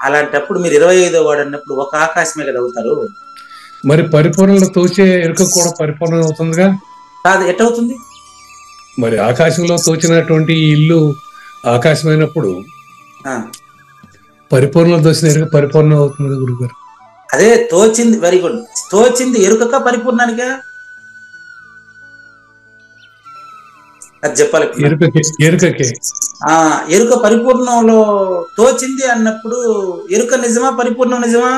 అలాంటప్పుడు మీరు 25వ వాడు అన్నప్పుడు ఒక ఆకాశమే కదా అవుతారు. మరి పరిపూర్ణంలో తోచే ఎరుక కూడా పరిపూర్ణం అవుతుందిగా? కాదు, ఎట్టవుతుంది? మరి ఆకాశంలో తోచినటువంటి ఇల్లు ఆకాశమైనప్పుడు పరిపూర్ణంలో తోచిన ఎరుక పరిపూర్ణం అవుతుంది గురుగారు. అదే తోచింది. Very good. తోచింది ఎరుకక పరిపూర్ణానికా? అది చెప్పాలి. ఎరుకకే. ఎరుక పరిపూర్ణంలో తోచింది అన్నప్పుడు ఎరుక నిజమా, పరిపూర్ణం నిజమా?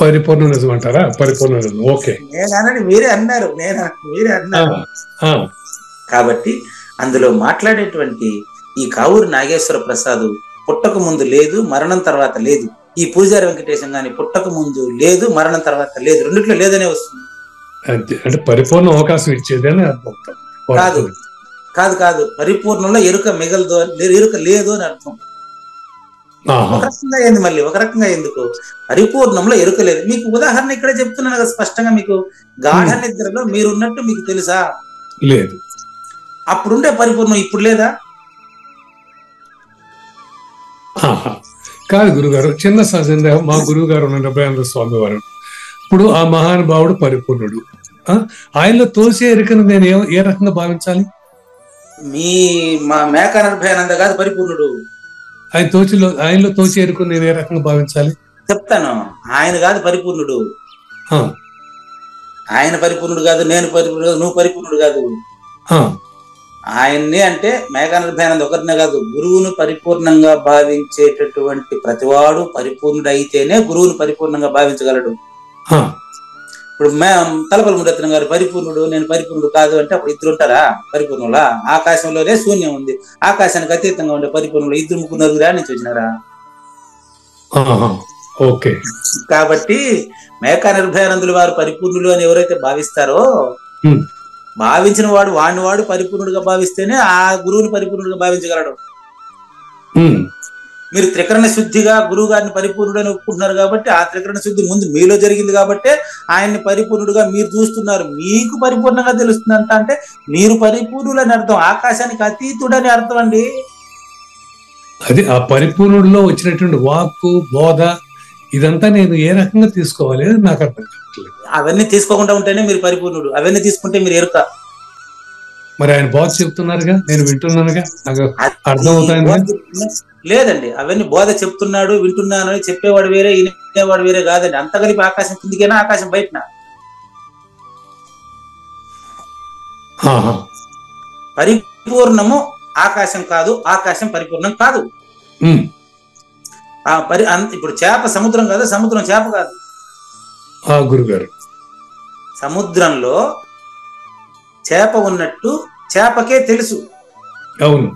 పరిపూర్ణ నిజం అంటారా? పరిపూర్ణ నిజం. ఓకే. నేనని మీరే అన్నారు. మీరే అన్నారు. కాబట్టి అందులో మాట్లాడేటువంటి ఈ కావూరు నాగేశ్వర ప్రసాద్ పుట్టక ముందు లేదు, మరణం తర్వాత లేదు. ఈ పూజారి వెంకటేశం గాని పుట్టక ముందు లేదు, మరణం తర్వాత లేదు, రెండిట్లో లేదనే వస్తుంది. అంటే పరిపూర్ణ అవకాశం ఇచ్చేదని అర్థం. కాదు కాదు కాదు పరిపూర్ణంలో ఎరుక మిగలదు, ఎరుక లేదు అని అర్థం. ఒక రకంగా ఏంది, మళ్ళీ ఒక రకంగా ఎందుకు? పరిపూర్ణంలో ఎరుక లేదు. మీకు ఉదాహరణ ఇక్కడే చెప్తున్నాను కదా స్పష్టంగా. మీకు గాఢ నిద్రలో మీరున్నట్టు మీకు తెలుసా? లేదు. అప్పుడుండే పరిపూర్ణం ఇప్పుడు లేదా? కాదు గురుగారు, చిన్న సందేహం. మా గురువు గారు అభయాంధ్ర స్వామి వారు, ఇప్పుడు ఆ మహానుభావుడు పరిపూర్ణుడు, ఆయనలో తోసే ఎరుకను నేను ఏ రకంగా భావించాలి? మా మేకానంద కాదు పరిపూర్ణుడు. ఆయనలో తోసే ఎరుకను నేను ఏ రకంగా భావించాలి? చెప్తాను. ఆయన కాదు పరిపూర్ణుడు. ఆయన పరిపూర్ణుడు కాదు, నేను పరిపూర్ణుడు, నువ్వు పరిపూర్ణుడు కాదు. ఆయన్ని అంటే మేఘానిర్భయానంద ఒకరినే కాదు, గురువును పరిపూర్ణంగా భావించేటటువంటి ప్రతివాడు పరిపూర్ణుడు అయితేనే గురువును పరిపూర్ణంగా భావించగలడు. ఇప్పుడు తలపల్లి మురత్నం గారు పరిపూర్ణుడు, నేను పరిపూర్ణుడు కాదు అంటే అప్పుడు ఇద్దరు ఉంటారా పరిపూర్ణులా? ఆకాశంలోనే శూన్యం ఉంది, ఆకాశానికి అతీతంగా ఉండే పరిపూర్ణులు ఇద్దరు ముగ్గురు నలుగురు నుంచి వచ్చినారా? ఓకే. కాబట్టి మేకా నిర్భయానందులు వారు పరిపూర్ణులు అని ఎవరైతే భావిస్తారో, భావించిన వాడు వాడు పరిపూర్ణుడిగా భావిస్తేనే ఆ గురువుని పరిపూర్ణుడిగా భావించగలడు. మీరు త్రికరణ శుద్ధిగా గురువు గారిని పరిపూర్ణుడు అని ఒప్పుకుంటున్నారు కాబట్టి, ఆ త్రికరణ శుద్ధి ముందు మీలో జరిగింది కాబట్టి ఆయన్ని పరిపూర్ణుడుగా మీరు చూస్తున్నారు. మీకు పరిపూర్ణంగా తెలుస్తుందంట అంటే మీరు పరిపూర్ణులు అని అర్థం, ఆకాశానికి అతీతుడని అర్థం అండి. అది ఆ పరిపూర్ణుడిలో వచ్చినటువంటి వాక్కు బోధ ఇదంతా నేను ఏ రకంగా తీసుకోవాలి నాకు అర్థం కావట్లేదు. అవన్నీ తీసుకోకుండా ఉంటేనే మీరు పరిపూర్ణుడు, అవన్నీ తీసుకుంటే మీరు ఎరుక. మరి ఆయన బోధ చెప్తున్నారుగా, నేను వింటున్నానుగా, నాకు అర్థం అవుతాయి. లేదండి, అవన్నీ బోధ చెప్తున్నాడు వింటున్నాను అని చెప్పేవాడు వేరే, వినేవాడు వేరే కాదండి. అంత కలిపి ఆకాశం కిందికైనా ఆకాశం బయటనా? పరిపూర్ణము ఆకాశం కాదు, ఆకాశం పరిపూర్ణం కాదు. ఇప్పుడు చేప సముద్రం కాదు, సముద్రం చేప కాదు. గురుగారు, సముద్రంలో చేప ఉన్నట్టు చేపకే తెలుసు, అవును,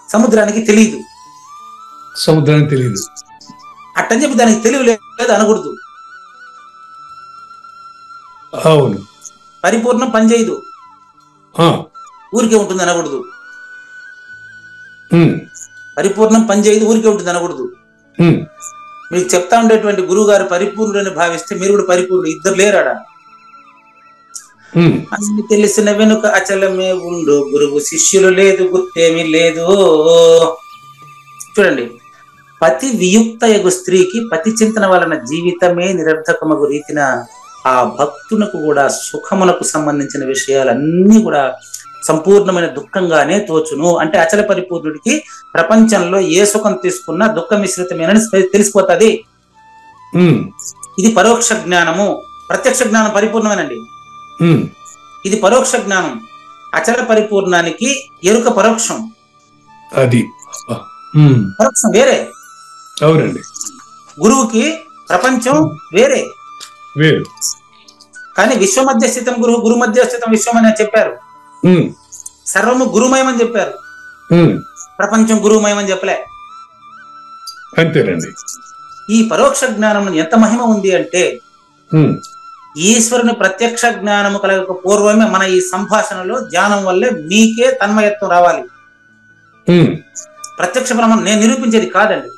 సముద్రానికి తెలియదు. సముద్రానికి తెలియదు అట్టని చెప్పి దానికి తెలివి లేదు అనకూడదు. అవును, పరిపూర్ణం పనిచేయదు, ఊరికే ఉంటుంది అనకూడదు. పరిపూర్ణం పనిచేయదు, ఊరికే ఉంటుంది అనకూడదు. మీకు చెప్తా ఉండేటువంటి గురువు గారు పరిపూర్ణుడని భావిస్తే మీరు కూడా పరిపూర్ణుడు, ఇద్దరు లేరాడా? అన్ని తెలిసిన వెనుక అచలమే ఉండు, గురువు శిష్యులు లేదు, గుర్తేమీ లేదు. చూడండి, పతి వియుక్తయగు స్త్రీకి పతి చింతన వలన జీవితమే నిరర్ధకమగు రీతిన ఆ భక్తునకు కూడా సుఖమునకు సంబంధించిన విషయాలన్నీ కూడా సంపూర్ణమైన దుఃఖంగానే తోచును. అంటే అచల పరిపూర్ణుడికి ప్రపంచంలో ఏ సుఖం తీసుకున్నా దుఃఖ మిశ్రితమేనని తెలిసిపోతుంది. ఇది పరోక్ష జ్ఞానము. ప్రత్యక్ష జ్ఞానం పరిపూర్ణమేనండి, ఇది పరోక్ష జ్ఞానం. అచల పరిపూర్ణానికి ఎరుక పరోక్షం, అది పరోక్షం వేరే. అవునండి, గురువుకి ప్రపంచం వేరే వేరు. కానీ విశ్వ మధ్య స్థితం గురువు, గురు మధ్య స్థితం విశ్వం అని చెప్పారు. సర్వము గురుమయమని చెప్పారు, ప్రపంచం గురుమయమని చెప్పలే. అంతేనండి. ఈ పరోక్ష జ్ఞానం ఎంత మహిమ ఉంది అంటే, ఈశ్వరుని ప్రత్యక్ష జ్ఞానము కలగక పూర్వమే మన ఈ సంభాషణలో ధ్యానం వల్లే మీకే తన్మయత్వం రావాలి. ప్రత్యక్ష బ్రహ్మం నేను నిరూపించేది కాదండి.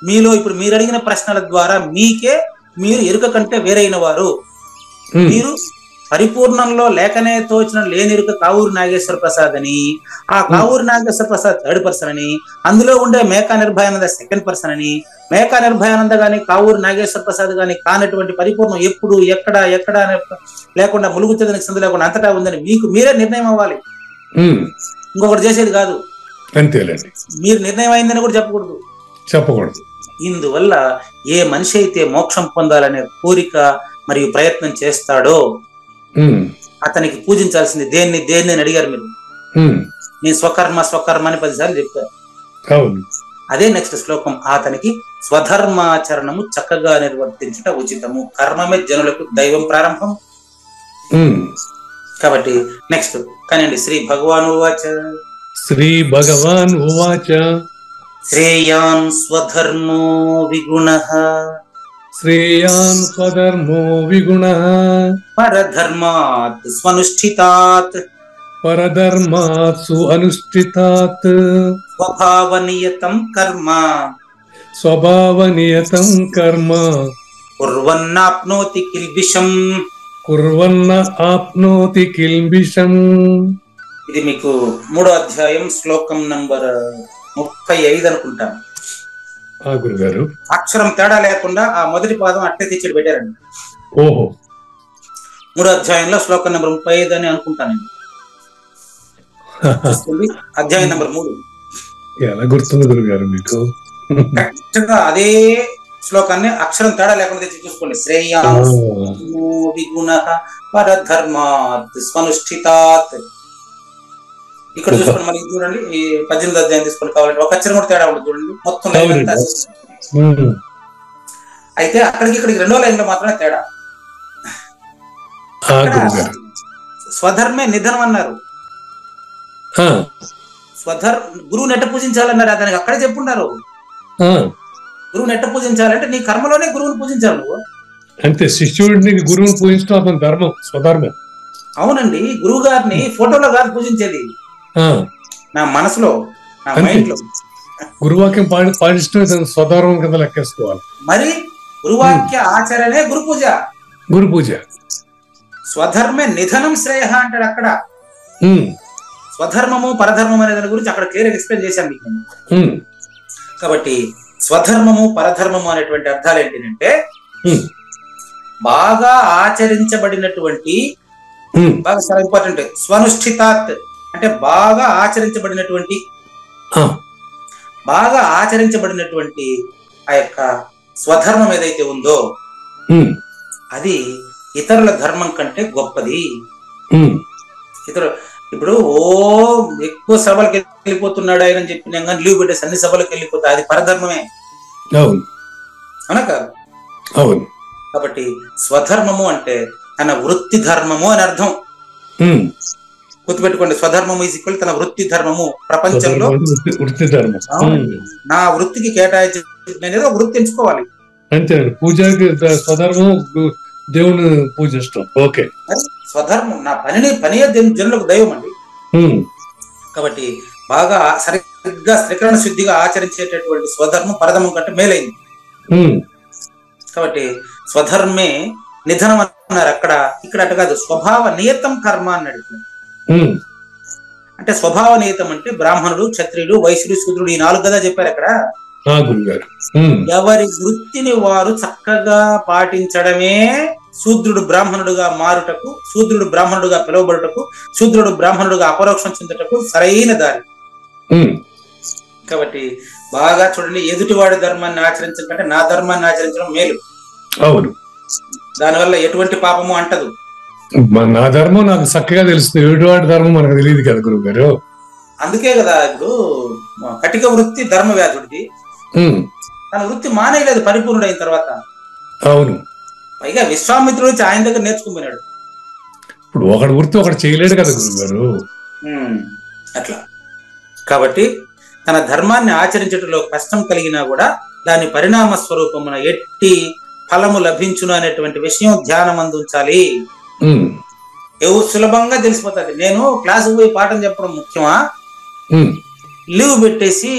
మీలో ఇప్పుడు మీరు అడిగిన ప్రశ్నల ద్వారా మీకే మీరు ఎరుక కంటే వేరైన వారు. మీరు పరిపూర్ణంలో లేకనే తోచిన లేనిరుక కావూరు నాగేశ్వర ప్రసాద్ అని, ఆ కావూరు నాగేశ్వర ప్రసాద్ థర్డ్ పర్సన్ అని, అందులో ఉండే మేకా నిర్భయానంద సెకండ్ పర్సన్ అని, మేకా నిర్భయానంద గాని కావూరు నాగేశ్వర ప్రసాద్ గాని కానటువంటి పరిపూర్ణం ఎప్పుడు ఎక్కడ లేకుండా ములుగుతుందని సందు లేకుండా అంతటా ఉందని మీకు మీరే నిర్ణయం అవ్వాలి, ఇంకొకటి చేసేది కాదు. అంతేలేండి, మీరు నిర్ణయం అయిందని కూడా చెప్పకూడదు. ఇందువల్ల ఏ మనిషి అయితే మోక్షం పొందాలనే కోరిక మరియు ప్రయత్నం చేస్తాడో అతనికి పూజించాల్సింది దేన్ని అని అడిగారు మీరు. నేను స్వకర్మ అని 10 సార్లు చెప్పారు. అదే నెక్స్ట్ శ్లోకం, అతనికి స్వధర్మాచరణము చక్కగా నిర్వర్తించుట ఉచితము, కర్మమే జనులకు దైవం ప్రారంభం. కాబట్టి నెక్స్ట్ కానివ్వండి. శ్రీ భగవాన్ ఉవాచ శ్రేయాన్ స్వధర్మో విగుణః పరధర్మాత్ స్వనుష్ఠితాత్ స్వభావనియతం కర్మ కుర్వన్నాప్నోతి కిల్బిషం. ఇది మీకు 3వ అధ్యాయం శ్లోకం నంబర్ 35 అనుకుంటాను. గురుగారు, అక్షరం తేడా లేకుండా ఆ మొదటి పాదం అట్టే తెచ్చి పెట్టారండి. ఓహో, 3వ అధ్యాయంలో శ్లోకం నెంబర్ 35 అని అనుకుంటానండి. అధ్యాయం నెంబర్ 3 ఎలా గుర్తుంది గురుగారు మీకు? కరెక్ట్గా అదే శ్లోకాన్ని అక్షరం తేడా లేకుండా తెచ్చి చూసుకోండి. శ్రేయాన్ విగుణః పరధర్మాత్ స్వనుష్ఠితాత్. ఇక్కడ చూసుకోండి, మనకి చూడండి ఈ 18వ అధ్యాయం తీసుకోండి కావాలంటే ఒక అక్షరం కూడా తేడా ఉంటుంది చూడండి, మొత్తం లైన్ అంతా. అయితే అక్కడికి ఇక్కడికి 2వ లైన్ లో మాత్రమే తేడా. స్వధర్మే నిధనం అన్నారు, గురువుని ఎట్ట పూజించాలన్నారు, దానికి అక్కడే చెప్పున్నారు. గురువుని ఎట్ట పూజించాలంటే నీ కర్మలోనే గురువుని పూజించాలి నువ్వు. అంతే, శిష్యుడిని గురువుని పూజించడం అతని ధర్మం, స్వధర్మం. అవునండి, గురువు గారిని ఫోటోలో కాదు పూజించేది, నా మనసులో, నా మైండ్ లో. గురువాక్యం పాటించడం స్వధర్మం కింద లెక్కేసుకోవాలి. మరి గురువాక్య ఆచరణే గురు పూజ. గురు పూజ స్వధర్మే నిధనం శ్రేయ అంటాడు అక్కడ. స్వధర్మము పరధర్మం అనే దాని గురించి అక్కడ క్లియర్ ఎక్స్ప్లెయిన్ చేశాను మీకు. కాబట్టి స్వధర్మము పరధర్మము అనేటువంటి అర్థాలు ఏంటంటే బాగా ఆచరించబడినటువంటి, బాగా చాలా ఇంపార్టెంట్, స్వనుష్ఠితాత్ అంటే బాగా ఆచరించబడినటువంటి, బాగా ఆచరించబడినటువంటి ఆ యొక్క స్వధర్మం ఏదైతే ఉందో అది ఇతరుల ధర్మం కంటే గొప్పది. ఇప్పుడు ఎక్కువ సభలకు వెళ్ళిపోతున్నాడు ఆయన అని చెప్పి నేను కానీ లీవ్ పెట్టేసి అన్ని సభలకు వెళ్ళిపోతా, అది పరధర్మమే, అవునా కాదు? కాబట్టి స్వధర్మము అంటే తన వృత్తి ధర్మము అని అర్థం. గుర్తుపెట్టుకోండి, స్వధర్మము ఈజ్ ఈక్వల్ తన వృత్తి ధర్మము. ప్రపంచంలో నా వృత్తికి కేటాయించి నేను ఏదో వృత్తి ఎంచుకోవాలి. అంతే, పూజకి స్వధర్మం దేవుని పూజిస్తాం. ఓకే, స్వధర్మం నా పనియే జనులకు దైవం అండి. కాబట్టి బాగా సరిగ్గా త్రికరణ శుద్ధిగా ఆచరించేటటువంటి స్వధర్మం పరధర్మం కంటే మేలైంది. కాబట్టి స్వధర్మే నిధనం అన్నారు అక్కడ. ఇక్కడ అటు కాదు, స్వభావ నియతం కర్మ అన్నాడు. అంటే స్వభావ నియతం అంటే బ్రాహ్మణుడు, క్షత్రియుడు, వైశ్యుడు, శూద్రుడు, ఈ 4 కదా చెప్పారు అక్కడ. ఎవరి వృత్తిని వారు చక్కగా పాటించడమే శూద్రుడు బ్రాహ్మణుడుగా మారుటకు, శూద్రుడు బ్రాహ్మణుడుగా పిలువబడుటకు, శూద్రుడు బ్రాహ్మణుడుగా అపరోక్షం చెందుటకు సరైన దారి. కాబట్టి బాగా చూడండి, ఎదుటివాడి ధర్మాన్ని ఆచరించడం కంటే నా ధర్మాన్ని ఆచరించడం మేలు. అవును, దానివల్ల ఎటువంటి పాపము అంటదు. నా ధర్మం నాకు చక్కగా తెలుస్తుంది, ఎదుటివాడి ధర్మం మనకు తెలియదు కదా గురువు గారు. అందుకే కదా ఇప్పుడు కటిక వృత్తి ధర్మ వ్యాధుడిది, తన వృత్తి మానేయలేదు పరిపూర్ణుడైన తర్వాత. అవును, పైగా విశ్వామిత్రుడు వచ్చి ఆయన దగ్గర నేర్చుకున్నాడు. ఇప్పుడు ఒకటి వృత్తి ఒకటి చేయలేడు కదా గురువు గారు. అట్లా కాబట్టి తన ధర్మాన్ని ఆచరించడంలో కష్టం కలిగినా కూడా దాని పరిణామ స్వరూపమున ఎట్టి ఫలము లభించును అనేటువంటి విషయం ధ్యానం అందించాలి. సులభంగా తెలిసిపోతుంది. నేను క్లాసుకు పోయి పాఠం చెప్పడం ముఖ్యమా, లీవ్ పెట్టేసి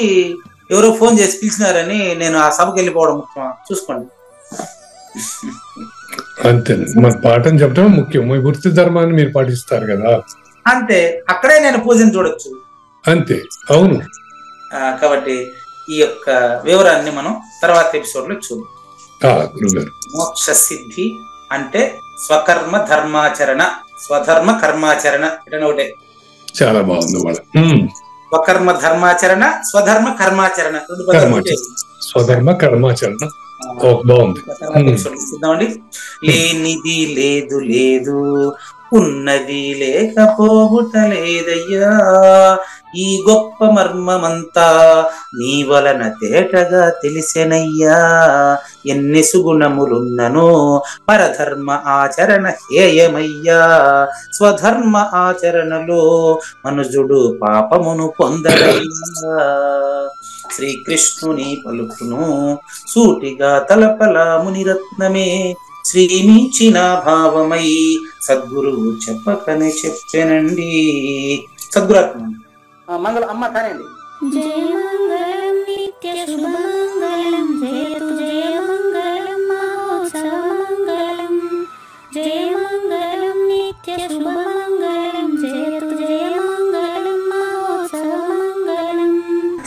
ఎవరో ఫోన్ చేసి పిలిచినారని నేను ఆ సభకి వెళ్ళిపోవడం ముఖ్యమా? చూసుకోండి. అంతే, మన పాఠం చెప్పడం ముఖ్యం, మీ వృత్తి ధర్మాన్ని మీరు పాటిస్తారు కదా, అంతే. అక్కడే నేను పూజను చూడొచ్చు, అంతే. అవును, కాబట్టి ఈ యొక్క వివరాన్ని మనం తర్వాత ఎపిసోడ్ లో చూద్దాం. మోక్ష సిద్ధి అంటే స్వకర్మ ధర్మాచరణ, స్వధర్మ కర్మాచరణ, ఇటనే ఒకటే. చాలా బాగుంది. స్వకర్మ ధర్మాచరణ, స్వధర్మ కర్మాచరణ, స్వధర్మ కర్మాచరణ బాగుంది. చూద్దామండి. లేనిది లేదు లేదు, ఉన్నది లేకపోవుట లేదయ్యా, ఈ గొప్ప మర్మమంతా నీ వలన తేటగా తెలిసెనయ్యా, ఎన్ని సుగుణములున్నను పరధర్మ ఆచరణ హేయమయ్యా, స్వధర్మ ఆచరణలో మనుజుడు పాపమును పొందడయ్యా. శ్రీకృష్ణుని పలుకును సూటిగా తలపల మునిరత్నమే, శ్రీమించిన భావమై సద్గురువు చెప్పకనే చెప్పానండి. సద్గురాత్మ మంగళం అమ్మ కానండి. జయ మంగళం నిత్య శుభమంగళం, జయతు జయ మంగళం మహోత్సవ మంగళం, జయ మంగళం నిత్య శుభమంగళం, జయతు జయ మంగళం మహోత్సవ మంగళం.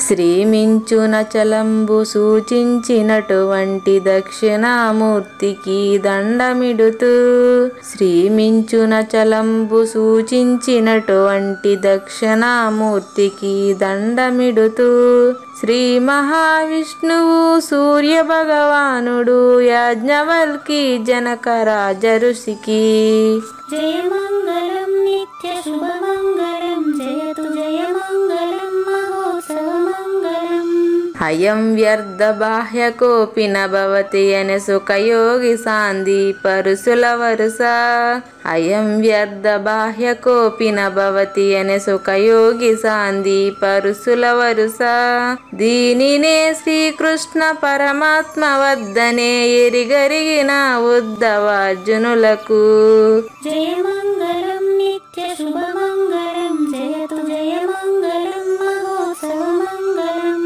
శ్రీమించున చలంబు సూచించినటువంటి దక్షిణామూర్తికి దండమిడుతూ, శ్రీమించున చలంబు సూచించినటువంటి దక్షిణామూర్తికి దండమిడుతూ, శ్రీ మహావిష్ణువు సూర్య భగవానుడు యాజ్ఞవల్కి జనక రాజఋషికి జయ మంగళం నిత్య శుభమంగళం, జయతు జయ అయం వ్యర్థ బాహ్యకోపి నభవతి అనే సుఖయోగి సాంది పరుసుల వరుస. అయం వ్యర్థ బాహ్యకోపి నభవతి అనే సుఖయోగి సాంది పరుసుల వరుస. దీనినే శ్రీకృష్ణ పరమాత్మ వద్దనే ఎరిగరిగిన ఉద్ధవార్జునులకు. జయమంగళం నిత్య శుభమంగళం జయతు జయమంగళం మహోత్సవమంగళం.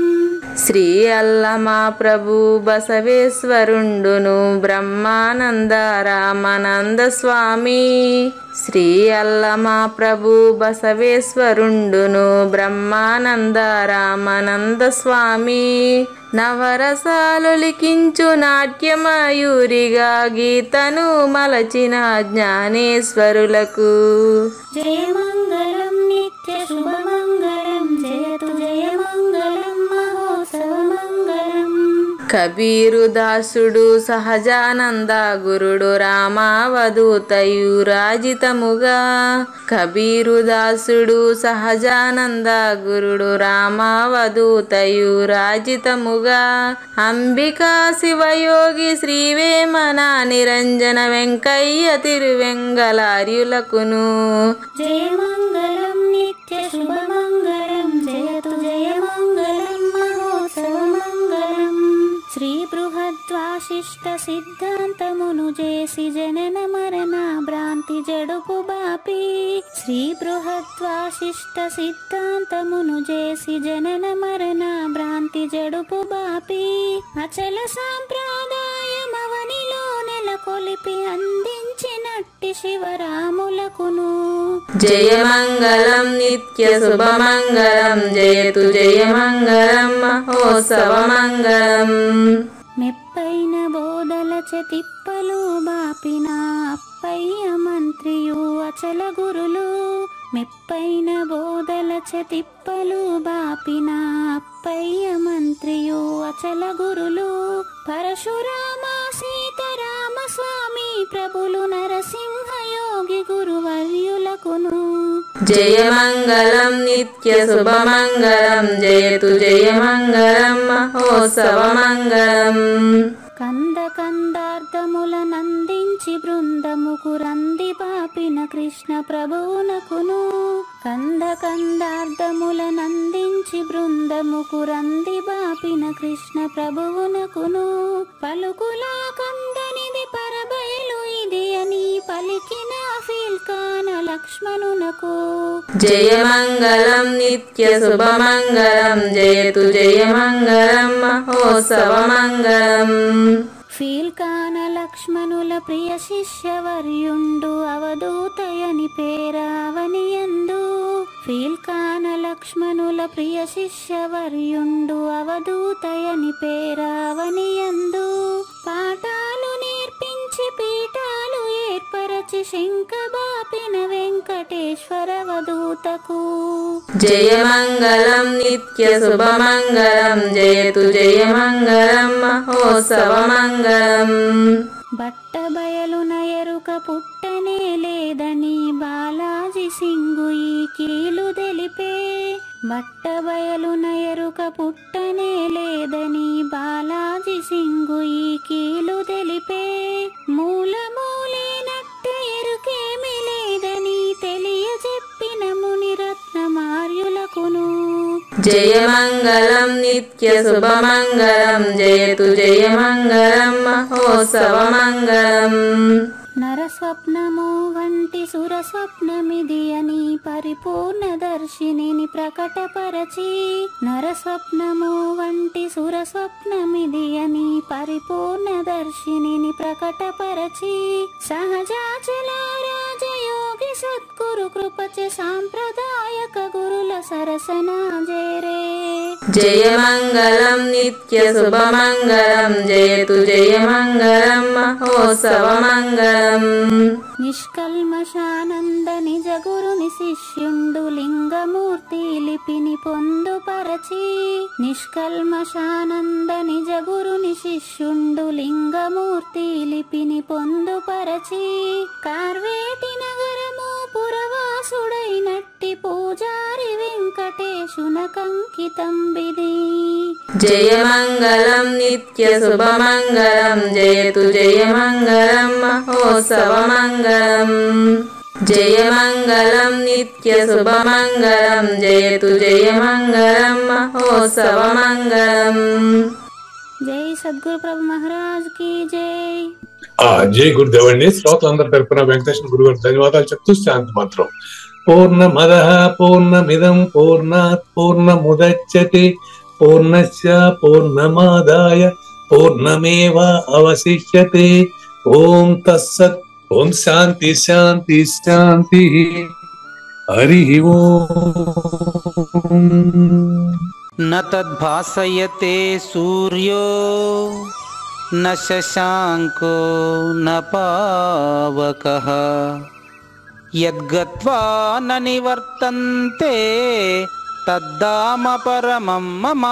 శ్రీ అల్లమా ప్రభు బసవేశ్వరుండును బ్రహ్మానంద రామానంద స్వామి. శ్రీ అల్లమా ప్రభు బసవేశ్వరుండును బ్రహ్మానంద రామానంద స్వామి. నవరసాలు లిఖించు నాట్యమయూరిగా గీతను మలచిన జ్ఞానేశ్వరులకు. జయమంగళం నిత్య శుభమంగళం జయతు జయమంగళం మహోత్సవమంగళం. కబీరు దాసుడు సహజానంద గురుడు రామావధూతయు రాజితముగా. కబీరు దాసుడు సహజానంద గురుడు రామావధూతయు రాజితముగా. అంబికా శివయోగి శ్రీవేమన నిరంజన వెంకయ్య తిరువెంగళార్యులకును. జయమంగళం నిత్య శుభమంగళం జయతు జయమంగళం మహోత్సవమంగళం. శ్రీ బృహద్వాశిష్ట సిద్ధాంతమును చేసి జనన మరణ భ్రాంతి జడుపు బాపి. శ్రీ బృహద్వాశిష్ట సిద్ధాంతమును చేసి జనన మరణ భ్రాంతి జడుపు బాపి. అచల సాంప్రదాయమవనిలో నెలకొలిపి అందించినట్టి శివరాములకును. జయమంగళం నిత్య శుభమంగళం జయతు జయమంగళం మహోత్సవమంగళం. మెప్పైన బోధల తిప్పలు బాపిన అప్పయ్య మంత్రియు అచల గురులు. మెప్పైన బోధల తిప్పలు బాపిన అప్పయ్య మంత్రియు అచల గురులు. పరశురామ సీతారామ స్వామి ప్రభులు నరసింహ యోగి గురువర్యులకును. జయమంగళం నిత్య శుభమంగళం జయతు జయమంగళం మహోత్సవమంగళం. కంద కందార్థముల నందించి బృందముకు రంది పాపిన కృష్ణ ప్రభువునకును. కంద కందార్థముల నందించి బృందముకు రంది బాపిన కృష్ణ ప్రభువునకును. పలుకులా కందనిది పరబయలు ఇది అని పలికిన ఫీల్కాన లక్ష్మణునకు. జయమంగళం నిత్య శుభమంగళం జయతు జయమంగళం మహోత్సవమంగళం. ఫీల్కాన లక్ష్మణుల ప్రియ శిష్యవర్యుండు అవధూతయని పేరావనియందు. ఫీల్కాన లక్ష్మణుల ప్రియ శిష్యవర్యుండు అవధూతయని పేరావనియందు. పాఠాలు నేర్పించి పీఠాలు ఏర్పరచి శంఖబాపిన వెంకటేశ్వర వధూతకు. జయమంగళం నిత్య శుభమంగళం జయతు జయమంగళం మహోత్సవమంగళం. బట్టబయలున ఎరుక పుట్టనే లేదని బాలాజీ సింగు ఈ కీలు తెలిపే. బట్టబయలున ఎరుక పుట్టనే లేదని బాలాజీ సింగు ఈ కీలు తెలిపే. మూలమూలేనట్టు ఎరుకేమి లేదని తెలియజెప్పిన మునిరత్నమార్యులకును. జయమంగళం నిత్య శుభమంగళం జయతు జయమంగళం మహోత్సవమంగళం. నరస్వప్నము వంటి సురస్వప్నమిది అని పరిపూర్ణ దర్శినిని ప్రకటపరచి. నరస్వప్నము వంటి సురస్వప్నమిది అని పరిపూర్ణ దర్శినిని ప్రకటపరచి. సహజాచల రాజయోగి సద్గురు కృపచే సాంప్రదాయక గురుల సరసనా జేరే. జయమంగళం నిత్య శుభమంగళం జయతు జయమంగళం మహోత్సవమంగళం. నిష్కల్మషానంద నిజ గురుని శిష్యుండు లింగమూర్తి లిపిని పొందుపరచి. నిష్కల్మషానంద నిజ గురుని శిష్యుండు లింగమూర్తి లిపిని పొందుపరచి. కార్వేటి నగరము పురవాసుడైనట్టి పూజారి వెంకటేశునకంకితం విధి. జయమంగళం నిత్య శుభమంగళం జయతు జయమంగళం మహోత్సవమంగళం. జయమంగళం నిత్య శుభమంగళం జయతు జయమంగళం మహోత్సవమంగళం. జై సద్గురు ప్రభు మహారాజ్ కి జై. జై గురుదేవ్ అండి. శ్రోతలందరి తరపున వెంకటేశ్వర గురువు గారు ధన్యవాదాలు చెప్తూ శాంతి మంత్రం. పూర్ణమదః పూర్ణమిదం పూర్ణాత్ పూర్ణముదచ్యతే పూర్ణస్య పూర్ణమాదాయ పూర్ణమేవ అవశిష్యతే. ఓం తత్సత్. ఓం శాంతి శాంతి శాంతి. హరి ఓం. న తద్భాసయతే సూర్యో న శశాంకో న పావకః యద్గత్వా న నివర్తంతే తద్ధామ పరమం మమ.